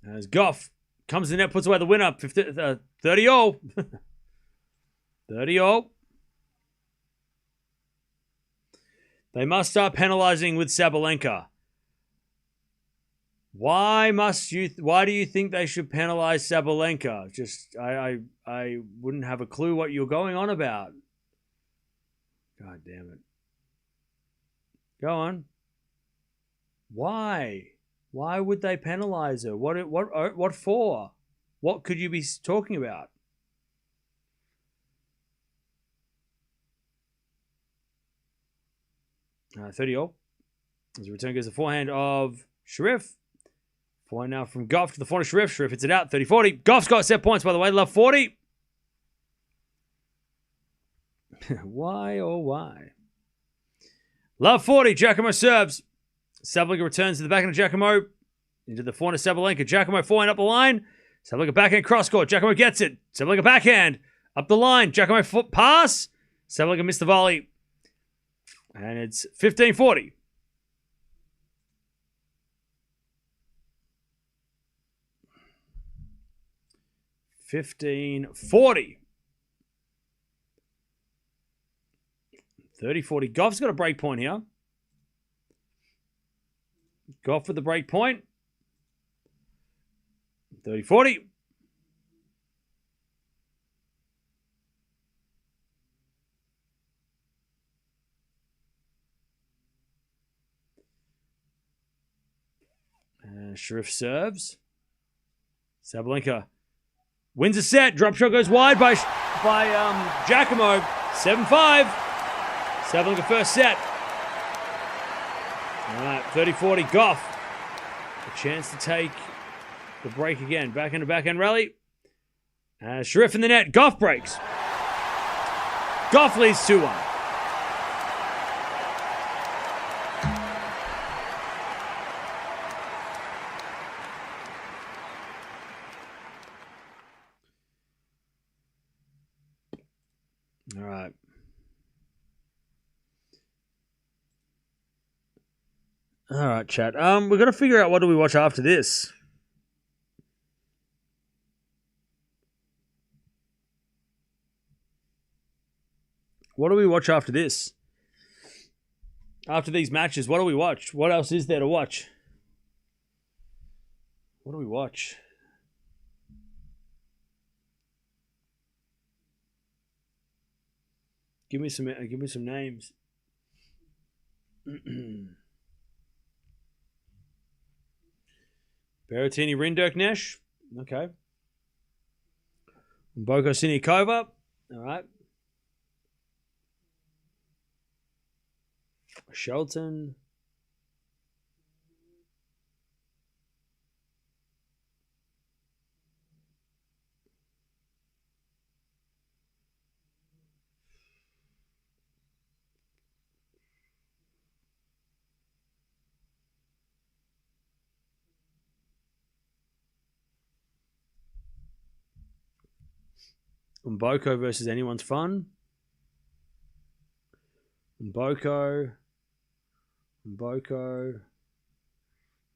As Gauff comes in there, puts away the winner. 30-0. 30-0. They must start penalizing with Sabalenka. Why do you think they should penalize Sabalenka? Just I wouldn't have a clue what you're going on about. God damn it. Go on. Why? Why would they penalize her? What for? What could you be talking about? 30-0. As a return goes the forehand of Sherif. Forehand now from Gauff to the forehand of Sherif. Sherif hits it out. 30-40. Gauff's got set points, by the way. Love 40. Why, oh why? Love 40. Giacomo serves. Sabalenka returns to the backhand of Giacomo. Into the forehand of Sabalenka. Giacomo forehand up the line. Sabalenka backhand cross court. Giacomo gets it. Sabalenka backhand. Up the line. Giacomo foot pass. Sabalenka missed the volley. And it's 15-40. $15-40. 30-40. Gauff's got a break point here. Gauff with the break point. 30-40. Sherif serves. Sabalenka wins a set. Drop shot goes wide by Giacomo. 7-5. Sabalenka first set. All right, 30-40. Gauff. A chance to take the break again. Backhand to backhand rally. Sherif in the net. Gauff breaks. Gauff leads 2-1. All right. All right, chat. We've got to figure out what do we watch after this. What do we watch after this? After these matches, what do we watch? What else is there to watch? What do we watch? Give me some names. Berrettini Rinderknecht. Okay. Boko Siniakova. All right. Shelton. Mboko versus anyone's fun. Mboko.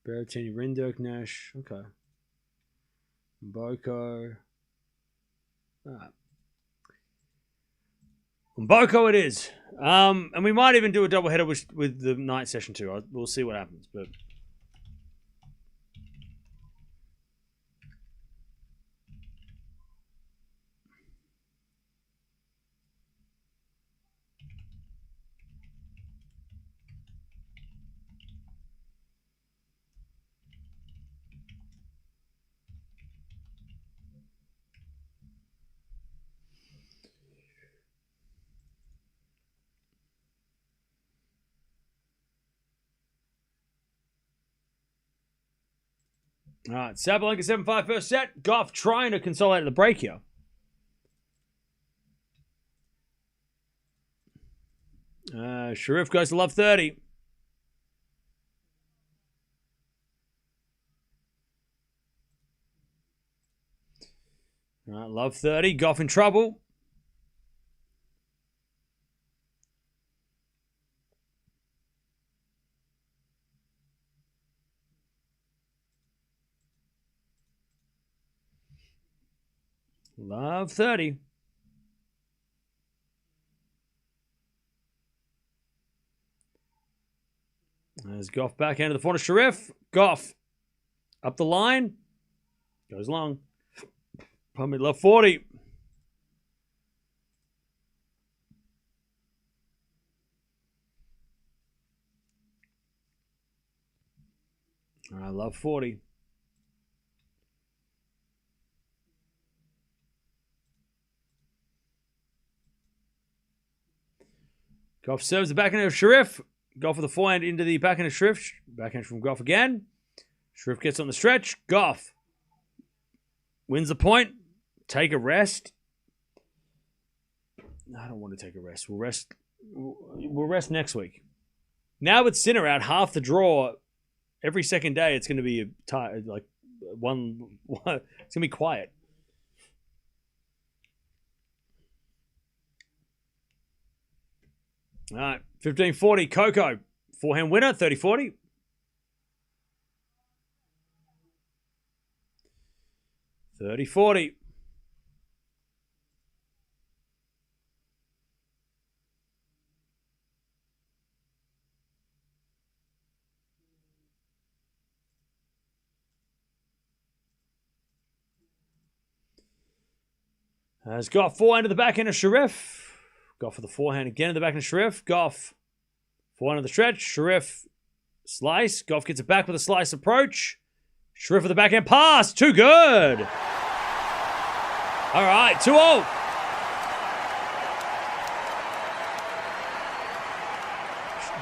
Berrettini Rinderknecht. Okay. Mboko. Alright. Mboko it is. And we might even do a doubleheader with the night session too. We'll see what happens. But all right, Sabalenka 7-5 first set. Gauff trying to consolidate the break here. Sherif goes to love 30. All right, love 30. Gauff in trouble. Love 30. There's Gauff back into the corner. Sherif. Gauff up the line. Goes long. Probably love 40. I love 40. Gauff serves the backhand of Sherif. Gauff with the forehand into the backhand of Sherif. Backhand from Gauff again. Sherif gets on the stretch. Gauff wins the point. Take a rest. I don't want to take a rest. We'll rest. We'll rest next week. Now with Sinner out half the draw, every second day it's going to be like one. It's going to be quiet. All right, 15-40, Coco. Forehand winner, 30-40. Has got forehand to the backhand of Sherif. Gauff for the forehand again in the backhand of Sherif. Gauff forehand of the stretch. Sherif slice. Gauff gets it back with a slice approach. Sherif with the backhand pass. Too good. All right, 2-0.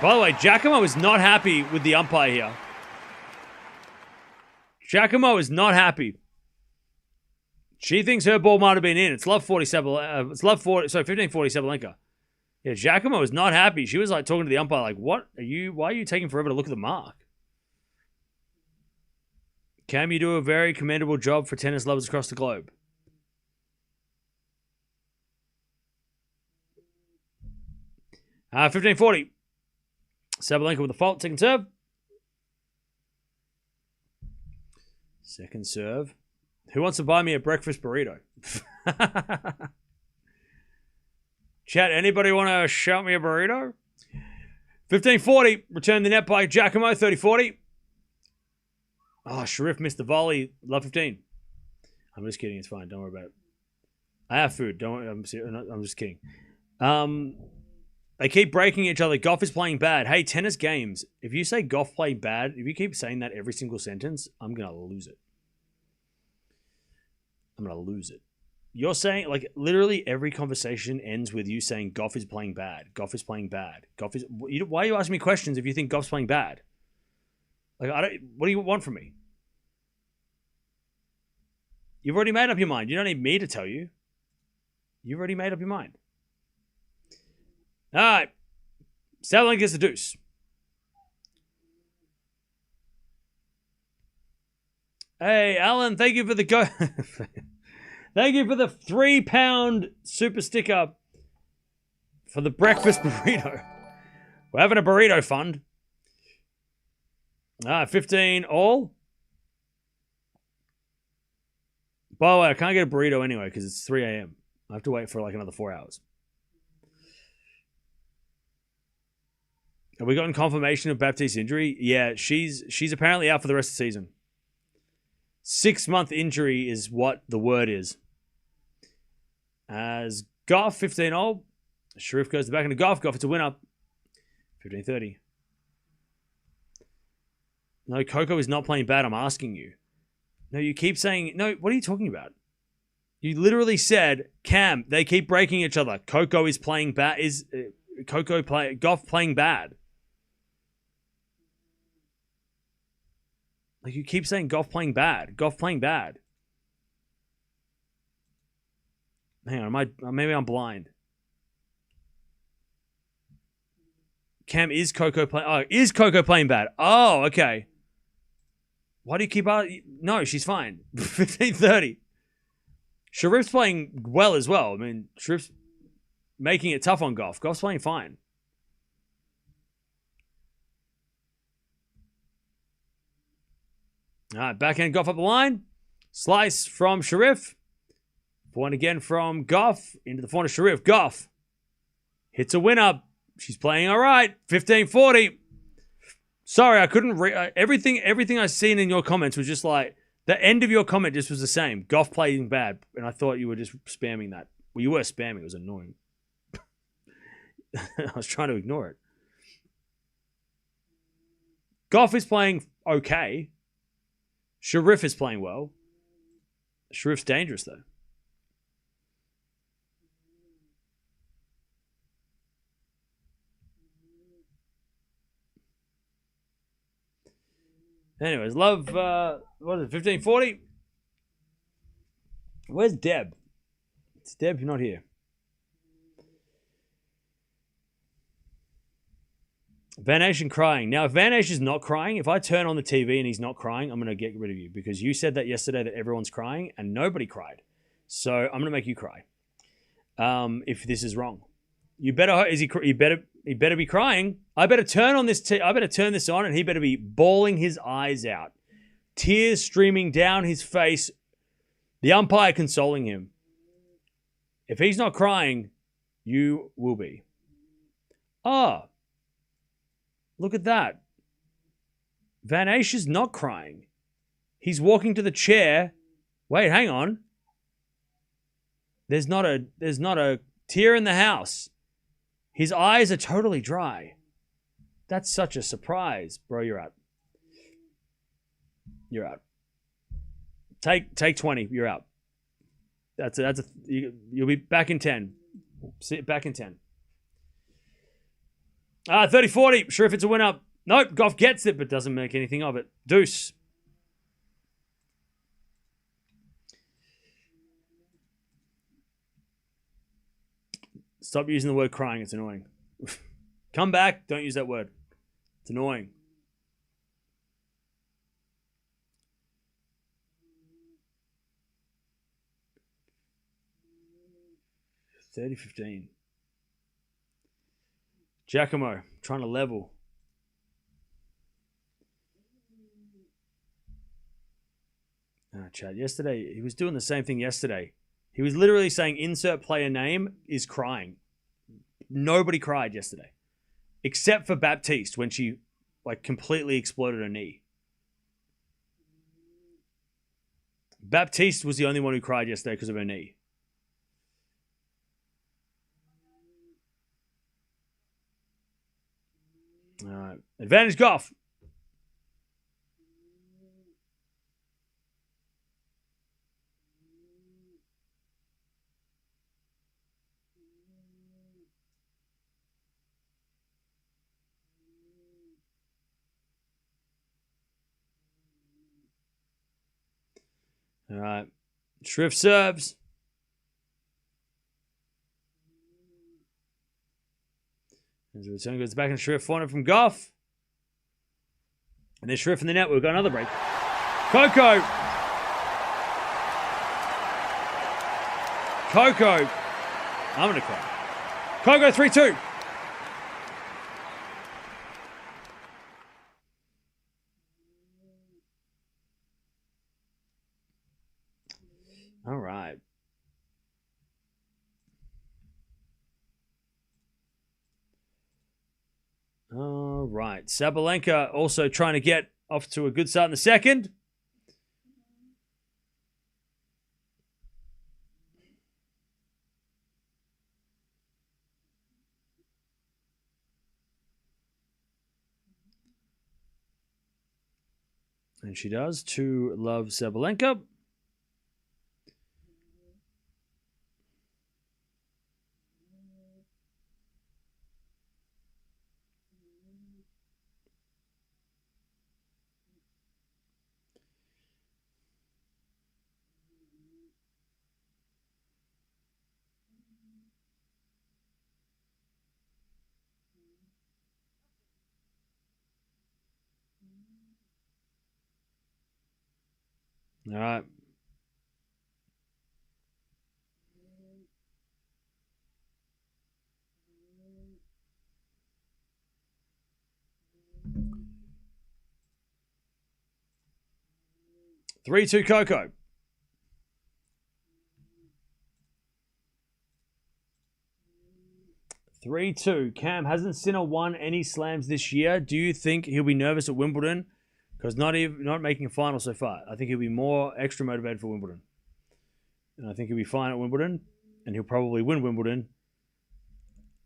By the way, Giacomo is not happy with the umpire here. Giacomo is not happy. She thinks her ball might have been in. It's love 47. It's love 40. Sorry, 15-40 Sabalenka. Yeah, Giacomo was not happy. She was like talking to the umpire, like, "What are you? Why are you taking forever to look at the mark?" Cam, you do a very commendable job for tennis lovers across the globe. — 15-40. Sabalenka with the fault. Second serve. Second serve. Who wants to buy me a breakfast burrito? Chat, anybody want to shout me a burrito? 15-40. Return the net by Giacomo. 30-40. Oh, Sherif missed the volley. Love 15. I'm just kidding. It's fine. Don't worry about it. I have food. Don't worry. I'm just kidding. They keep breaking each other. Gauff is playing bad. Hey, tennis games. If you say Gauff played bad, if you keep saying that every single sentence, I'm going to lose it. I'm going to lose it. You're saying, like, literally every conversation ends with you saying Gauff is playing bad. Gauff is playing bad. Gauff is... Why are you asking me questions if you think Gauff's playing bad? Like, what do you want from me? You've already made up your mind. You don't need me to tell you. You've already made up your mind. All right. Sabalenka gets the deuce. Hey, Alan, thank you for the thank you for the £3 super sticker for the breakfast burrito. We're having a burrito fund. 15 all. By the way, I can't get a burrito anyway because it's 3 a.m. I have to wait for like another 4 hours. Have we gotten confirmation of Baptiste's injury? Yeah, she's apparently out for the rest of the season. 6-month injury is what the word is. As Gauff 15-0. Sherif goes back into Gauff. Gauff, it's a win up. 15-30. No, Coco is not playing bad. I'm asking you. No, you keep saying... No, what are you talking about? You literally said, Cam, they keep breaking each other. Coco is playing bad. Gauff playing bad. Like, you keep saying Gauff playing bad. Gauff playing bad. Hang on, maybe I'm blind. Cam, is Coco playing bad? Oh, okay. Why do you keep... No, she's fine. 15-30. Sherif's playing well as well. I mean, Sherif's making it tough on Gauff. Gauff's playing fine. All right, backhand Gauff up the line. Slice from Sherif. Point again from Gauff. Into the forehand of Sherif. Gauff hits a winner. She's playing all right. 15-40. Sorry, I couldn't read. Everything I've seen in your comments was just like, the end of your comment just was the same. Gauff playing bad. And I thought you were just spamming that. Well, you were spamming. It was annoying. I was trying to ignore it. Gauff is playing okay. Sherif is playing well. Sherif's dangerous, though. Anyways, love, what is it, 15-40? Where's Deb? It's Deb, not here. Van Nation crying. Now, if Van Nation is not crying, if I turn on the TV and he's not crying, I'm going to get rid of you because you said that yesterday that everyone's crying and nobody cried. So I'm going to make you cry. If this is wrong, you better be crying. I better turn on this. I better turn this on, and he better be bawling his eyes out, tears streaming down his face. The umpire consoling him. If he's not crying, you will be. Ah. Look at that. Van Asch is not crying. He's walking to the chair. Wait, hang on. There's not a tear in the house. His eyes are totally dry. That's such a surprise. Bro, you're out. You're out. Take 20. You're out. You'll be back in 10. Sit back in 10. 30-40. Sherif, it's a winner. Nope, Gauff gets it, but doesn't make anything of it. Deuce. Stop using the word crying. It's annoying. Come back. Don't use that word. It's annoying. $30-15. Giacomo trying to level. Chad, yesterday, he was doing the same thing yesterday. He was literally saying insert player name is crying. Nobody cried yesterday. Except for Baptiste when she completely exploded her knee. Baptiste was the only one who cried yesterday because of her knee. All right. Advantage Gauff. All right. Sherif serves. As the return goes back in Sherif, 400 from Gauff. And then Sherif in the net. We've got another break. Coco. I'm going to cry. Coco 3-2. All right. All right. Sabalenka also trying to get off to a good start in the second. And she does to love Sabalenka. All right. Three-two Coco. Cam, hasn't Sinner won any slams this year? Do you think he'll be nervous at Wimbledon? Because not making a final so far. I think he'll be more extra motivated for Wimbledon. And I think he'll be fine at Wimbledon. And he'll probably win Wimbledon.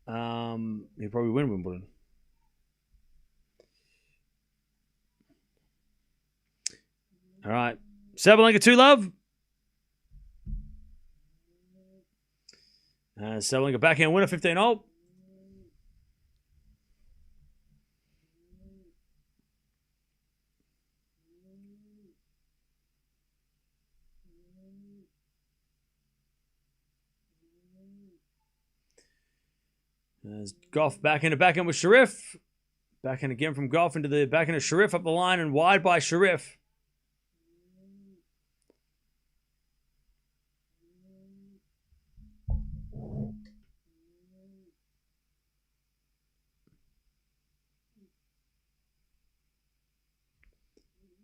He'll probably win Wimbledon. All right. Sabalenka 2 love. Sabalenka backhand winner 15-0. There's Gauff backhand to backhand with Sherif. Backhand again from Gauff into the backhand of Sherif up the line and wide by Sherif.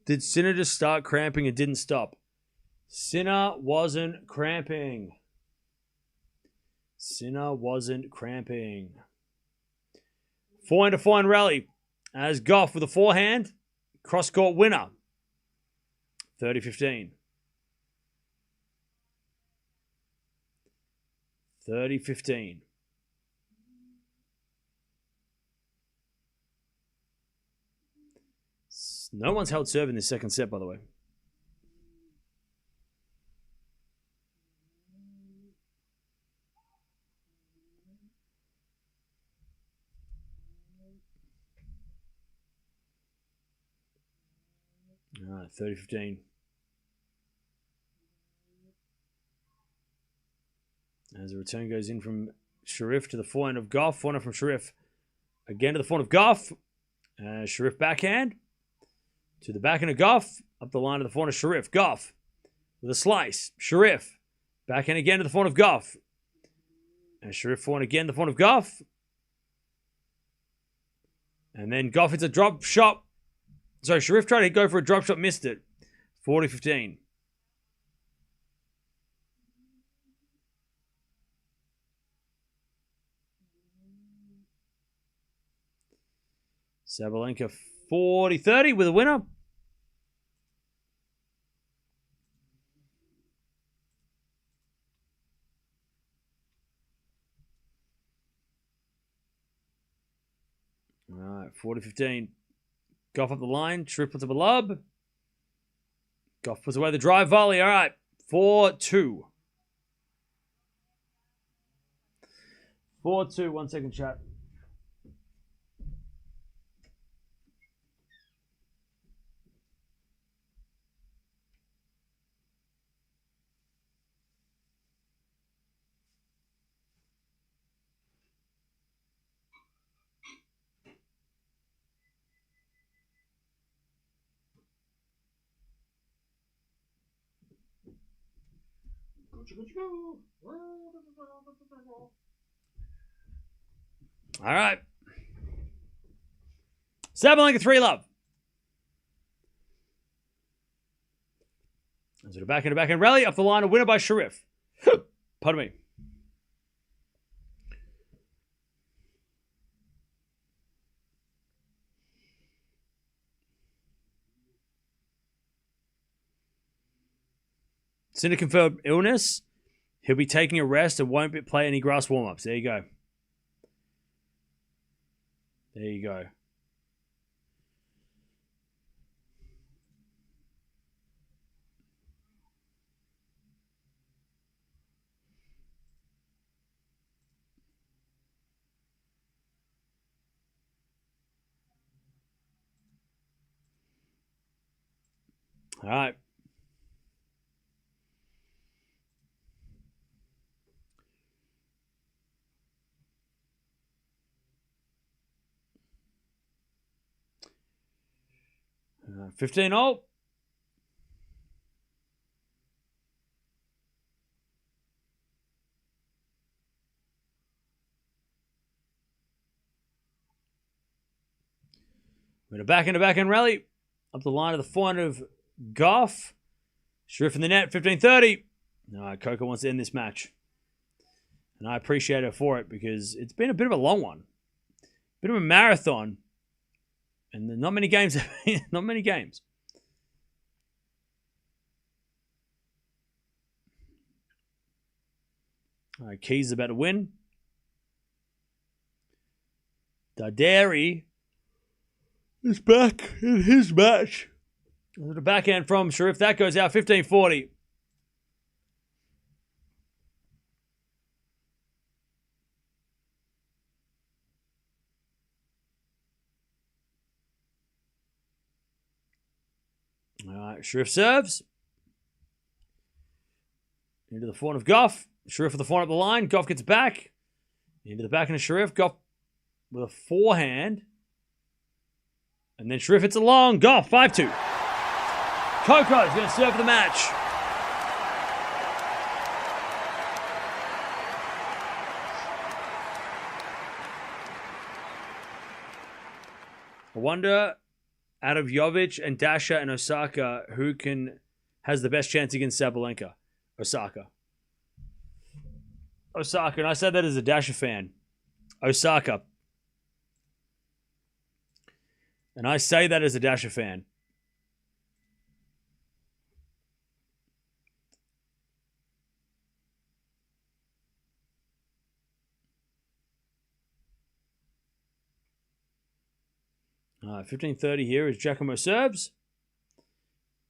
Did Sinner just start cramping and didn't stop? Sinner wasn't cramping. Sinner wasn't cramping. Forehand to forehand rally. As Gauff with a forehand. Cross-court winner. 30-15. 30-15. No one's held serve in this second set, by the way. All right, 30-15. As the return goes in from Sherif to the forehand of Gauff. Forehand from Sherif. Again to the forehand of Gauff. Sherif backhand. To the backhand of Gauff. Up the line to the forehand of Sherif. Gauff with a slice. Sherif. Backhand again to the forehand of Gauff. And Sherif forehand again, the forehand of Gauff. And then Gauff hits a drop shot. So Sherif tried to go for a drop shot, missed it. 40-15. Sabalenka 40-30 with a winner. All right, 40-15. Gauff up the line. Sherif puts up a lob. Gauff puts away the drive volley. All right, 4-2. 4-2. 1 second, chat. All right. Sabalenka 3-love. So the backhand rally. Up the line, a winner by Sherif. Pardon me. Sinner confirmed illness. He'll be taking a rest and won't play any grass warm-ups. There you go. There you go. All right. Uh, 15-all. We're going to backhand rally. Up the line of the forehand of Gauff. Sherif in the net, 15-30. No, Coco wants to end this match. And I appreciate her for it because it's been a bit of a long one. Bit of a marathon. And not many games. Not many games. All right, Keys is about to win. Darderi is back in his match. The backhand from Sherif. That goes out 15-40. All right, Sherif serves. Into the forehand of Gauff. Sherif with the forehand up the line. Gauff gets back. Into the backhand of Sherif. Gauff with a forehand. And then Sherif hits a long. Gauff, 5-2. Coco is going to serve for the match. I wonder, out of Jovic and Dasha and Osaka, who has the best chance against Sabalenka? Osaka. Osaka, and I said that as a Dasha fan. Osaka. And I say that as a Dasha fan. All right, 15-30 here as Giacomo serves.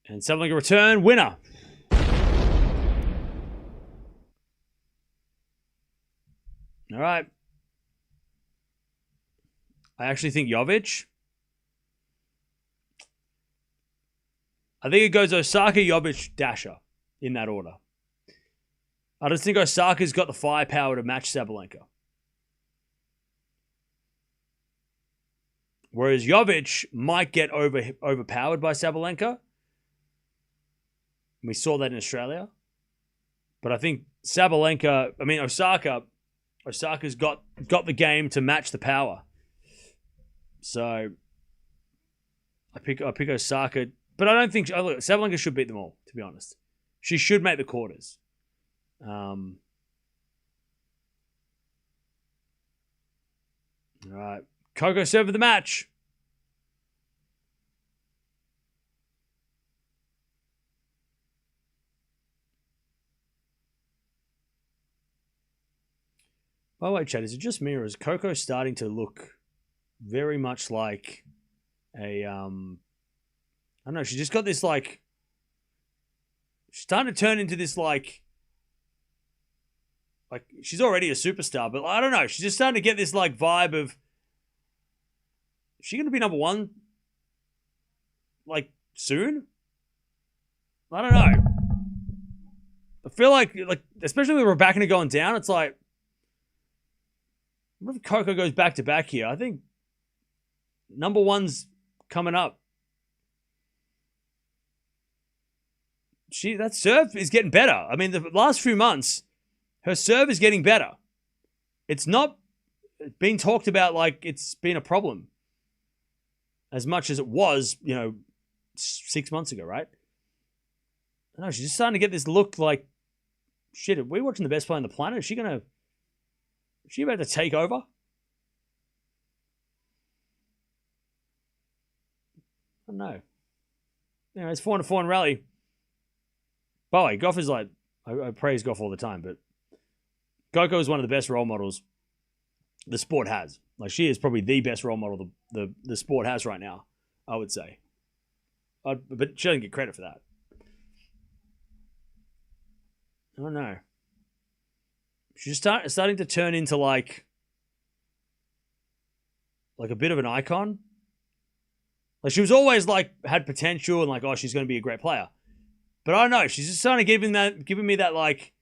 And Sabalenka return, winner. All right. I actually think Jovic. I think it goes Osaka, Jovic, Dasha in that order. I just think Osaka's got the firepower to match Sabalenka. Whereas Jovic might get overpowered by Sabalenka. We saw that in Australia. But I think Osaka's got the game to match the power. So I pick Osaka. But I don't think Sabalenka should beat them all, to be honest. She should make the quarters. All right. Coco serve of the match. By the way, Chad, is it just me or is Coco starting to look very much like a I don't know, she just got this like she's starting to turn into this like she's already a superstar, but I don't know, she's just starting to get this like vibe of is she gonna be number one like soon? I don't know. I feel like especially with Raducanu going down, it's like what if Coco goes back to back here? I think number one's coming up. That serve is getting better. I mean, the last few months, her serve is getting better. It's not being talked about like it's been a problem as much as it was, 6 months ago, right? No, she's just starting to get this look like, shit, are we watching the best player on the planet? Is she about to take over? I don't know. It's 4-4 in rally. By the way, Gauff is like, I praise Gauff all the time, but Coco is one of the best role models the sport has. Like, she is probably the best role model the sport has right now, I would say. But she doesn't get credit for that. I don't know. She's starting to turn into like a bit of an icon. Like, she was always like had potential and like, oh, she's going to be a great player. But I don't know. She's just starting to giving me that like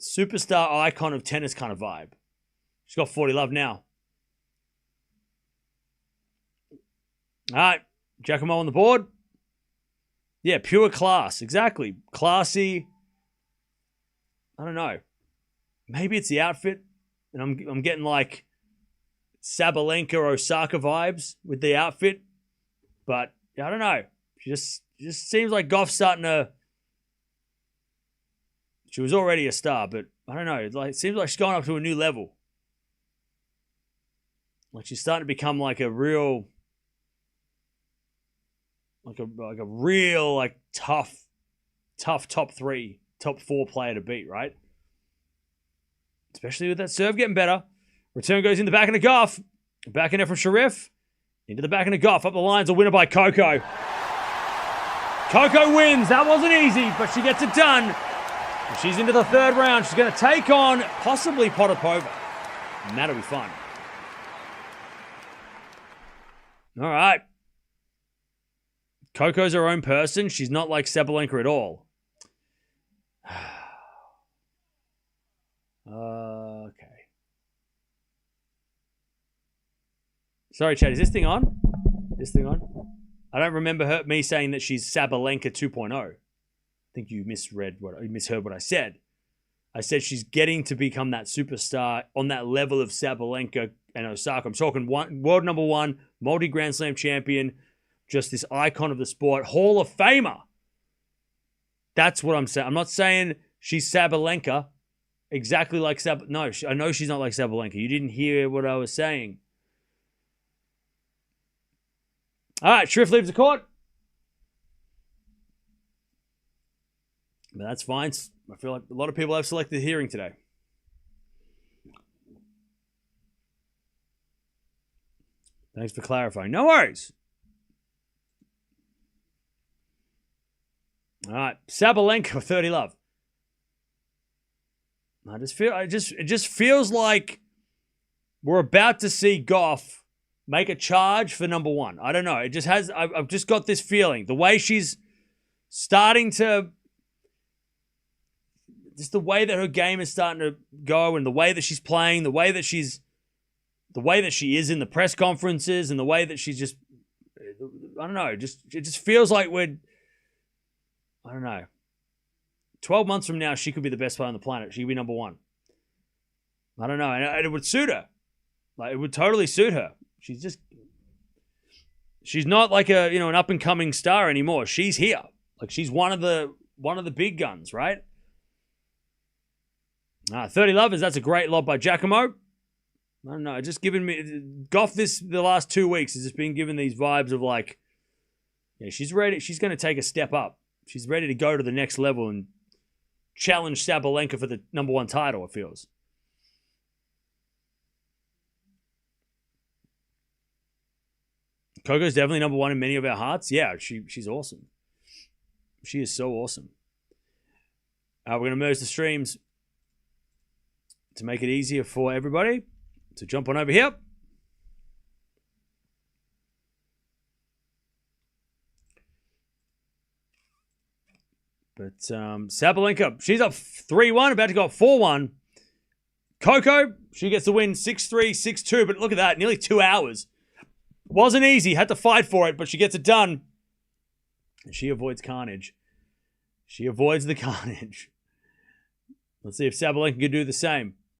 superstar icon of tennis kind of vibe. She's got 40 love now. All right, Giacomo on the board. Yeah, pure class. Exactly. Classy. I don't know. Maybe it's the outfit. And I'm getting like Sabalenka or Osaka vibes with the outfit. But I don't know. She just seems like Gauff's starting to... She was already a star, but I don't know. It seems like she's going up to a new level. Like, she's starting to become like a real... Like a real, like, tough top 3, top 4 player to beat, right? Especially with that serve getting better. Return goes in the back of the Gauff. Back in it from Sherif. Into the back of the Gauff. Up the lines, a winner by Coco. Coco wins. That wasn't easy, but she gets it done. And she's into the third round. She's going to take on possibly Potapova. And that'll be fun. All right. Coco's her own person. She's not like Sabalenka at all. Okay. Sorry, Chad. Is this thing on? I don't remember me saying that she's Sabalenka 2.0. I think you misheard what I said. I said she's getting to become that superstar on that level of Sabalenka and Osaka. I'm talking world number 1, multi-Grand Slam champion, just this icon of the sport, Hall of Famer. That's what I'm saying. I'm not saying she's Sabalenka exactly like No, I know she's not like Sabalenka. You didn't hear what I was saying. All right, Sherif leaves the court. But that's fine. I feel like a lot of people have selected hearing today. Thanks for clarifying. No worries. All right, Sabalenka, 30 love. It just feels like we're about to see Gauff make a charge for number one. I don't know. It just has, I've just got this feeling. The way she's starting to, just the way that her game is starting to go and the way that she's playing, the way that she is in the press conferences and the way that she's just, I don't know, it just feels like I don't know. 12 months from now, she could be the best player on the planet. She could be number one. I don't know. And it would suit her. Like, it would totally suit her. She's not like an up-and-coming star anymore. She's here. Like, she's one of the big guns, right? 30 lovers, that's a great lob by Giacomo. I don't know, just giving me... Gauff the last 2 weeks has just been giving these vibes of like, yeah, she's ready. She's going to take a step up. She's ready to go to the next level and challenge Sabalenka for the number one title, it feels. Coco's definitely number one in many of our hearts. Yeah, she's awesome. She is so awesome. We're going to merge the streams to make it easier for everybody. So jump on over here. But Sabalenka, she's up 3-1, about to go up 4-1. Coco, she gets the win 6-3, 6-2. But look at that, nearly 2 hours. Wasn't easy, had to fight for it, but she gets it done. And she avoids carnage. She avoids the carnage. Let's see if Sabalenka can do the same.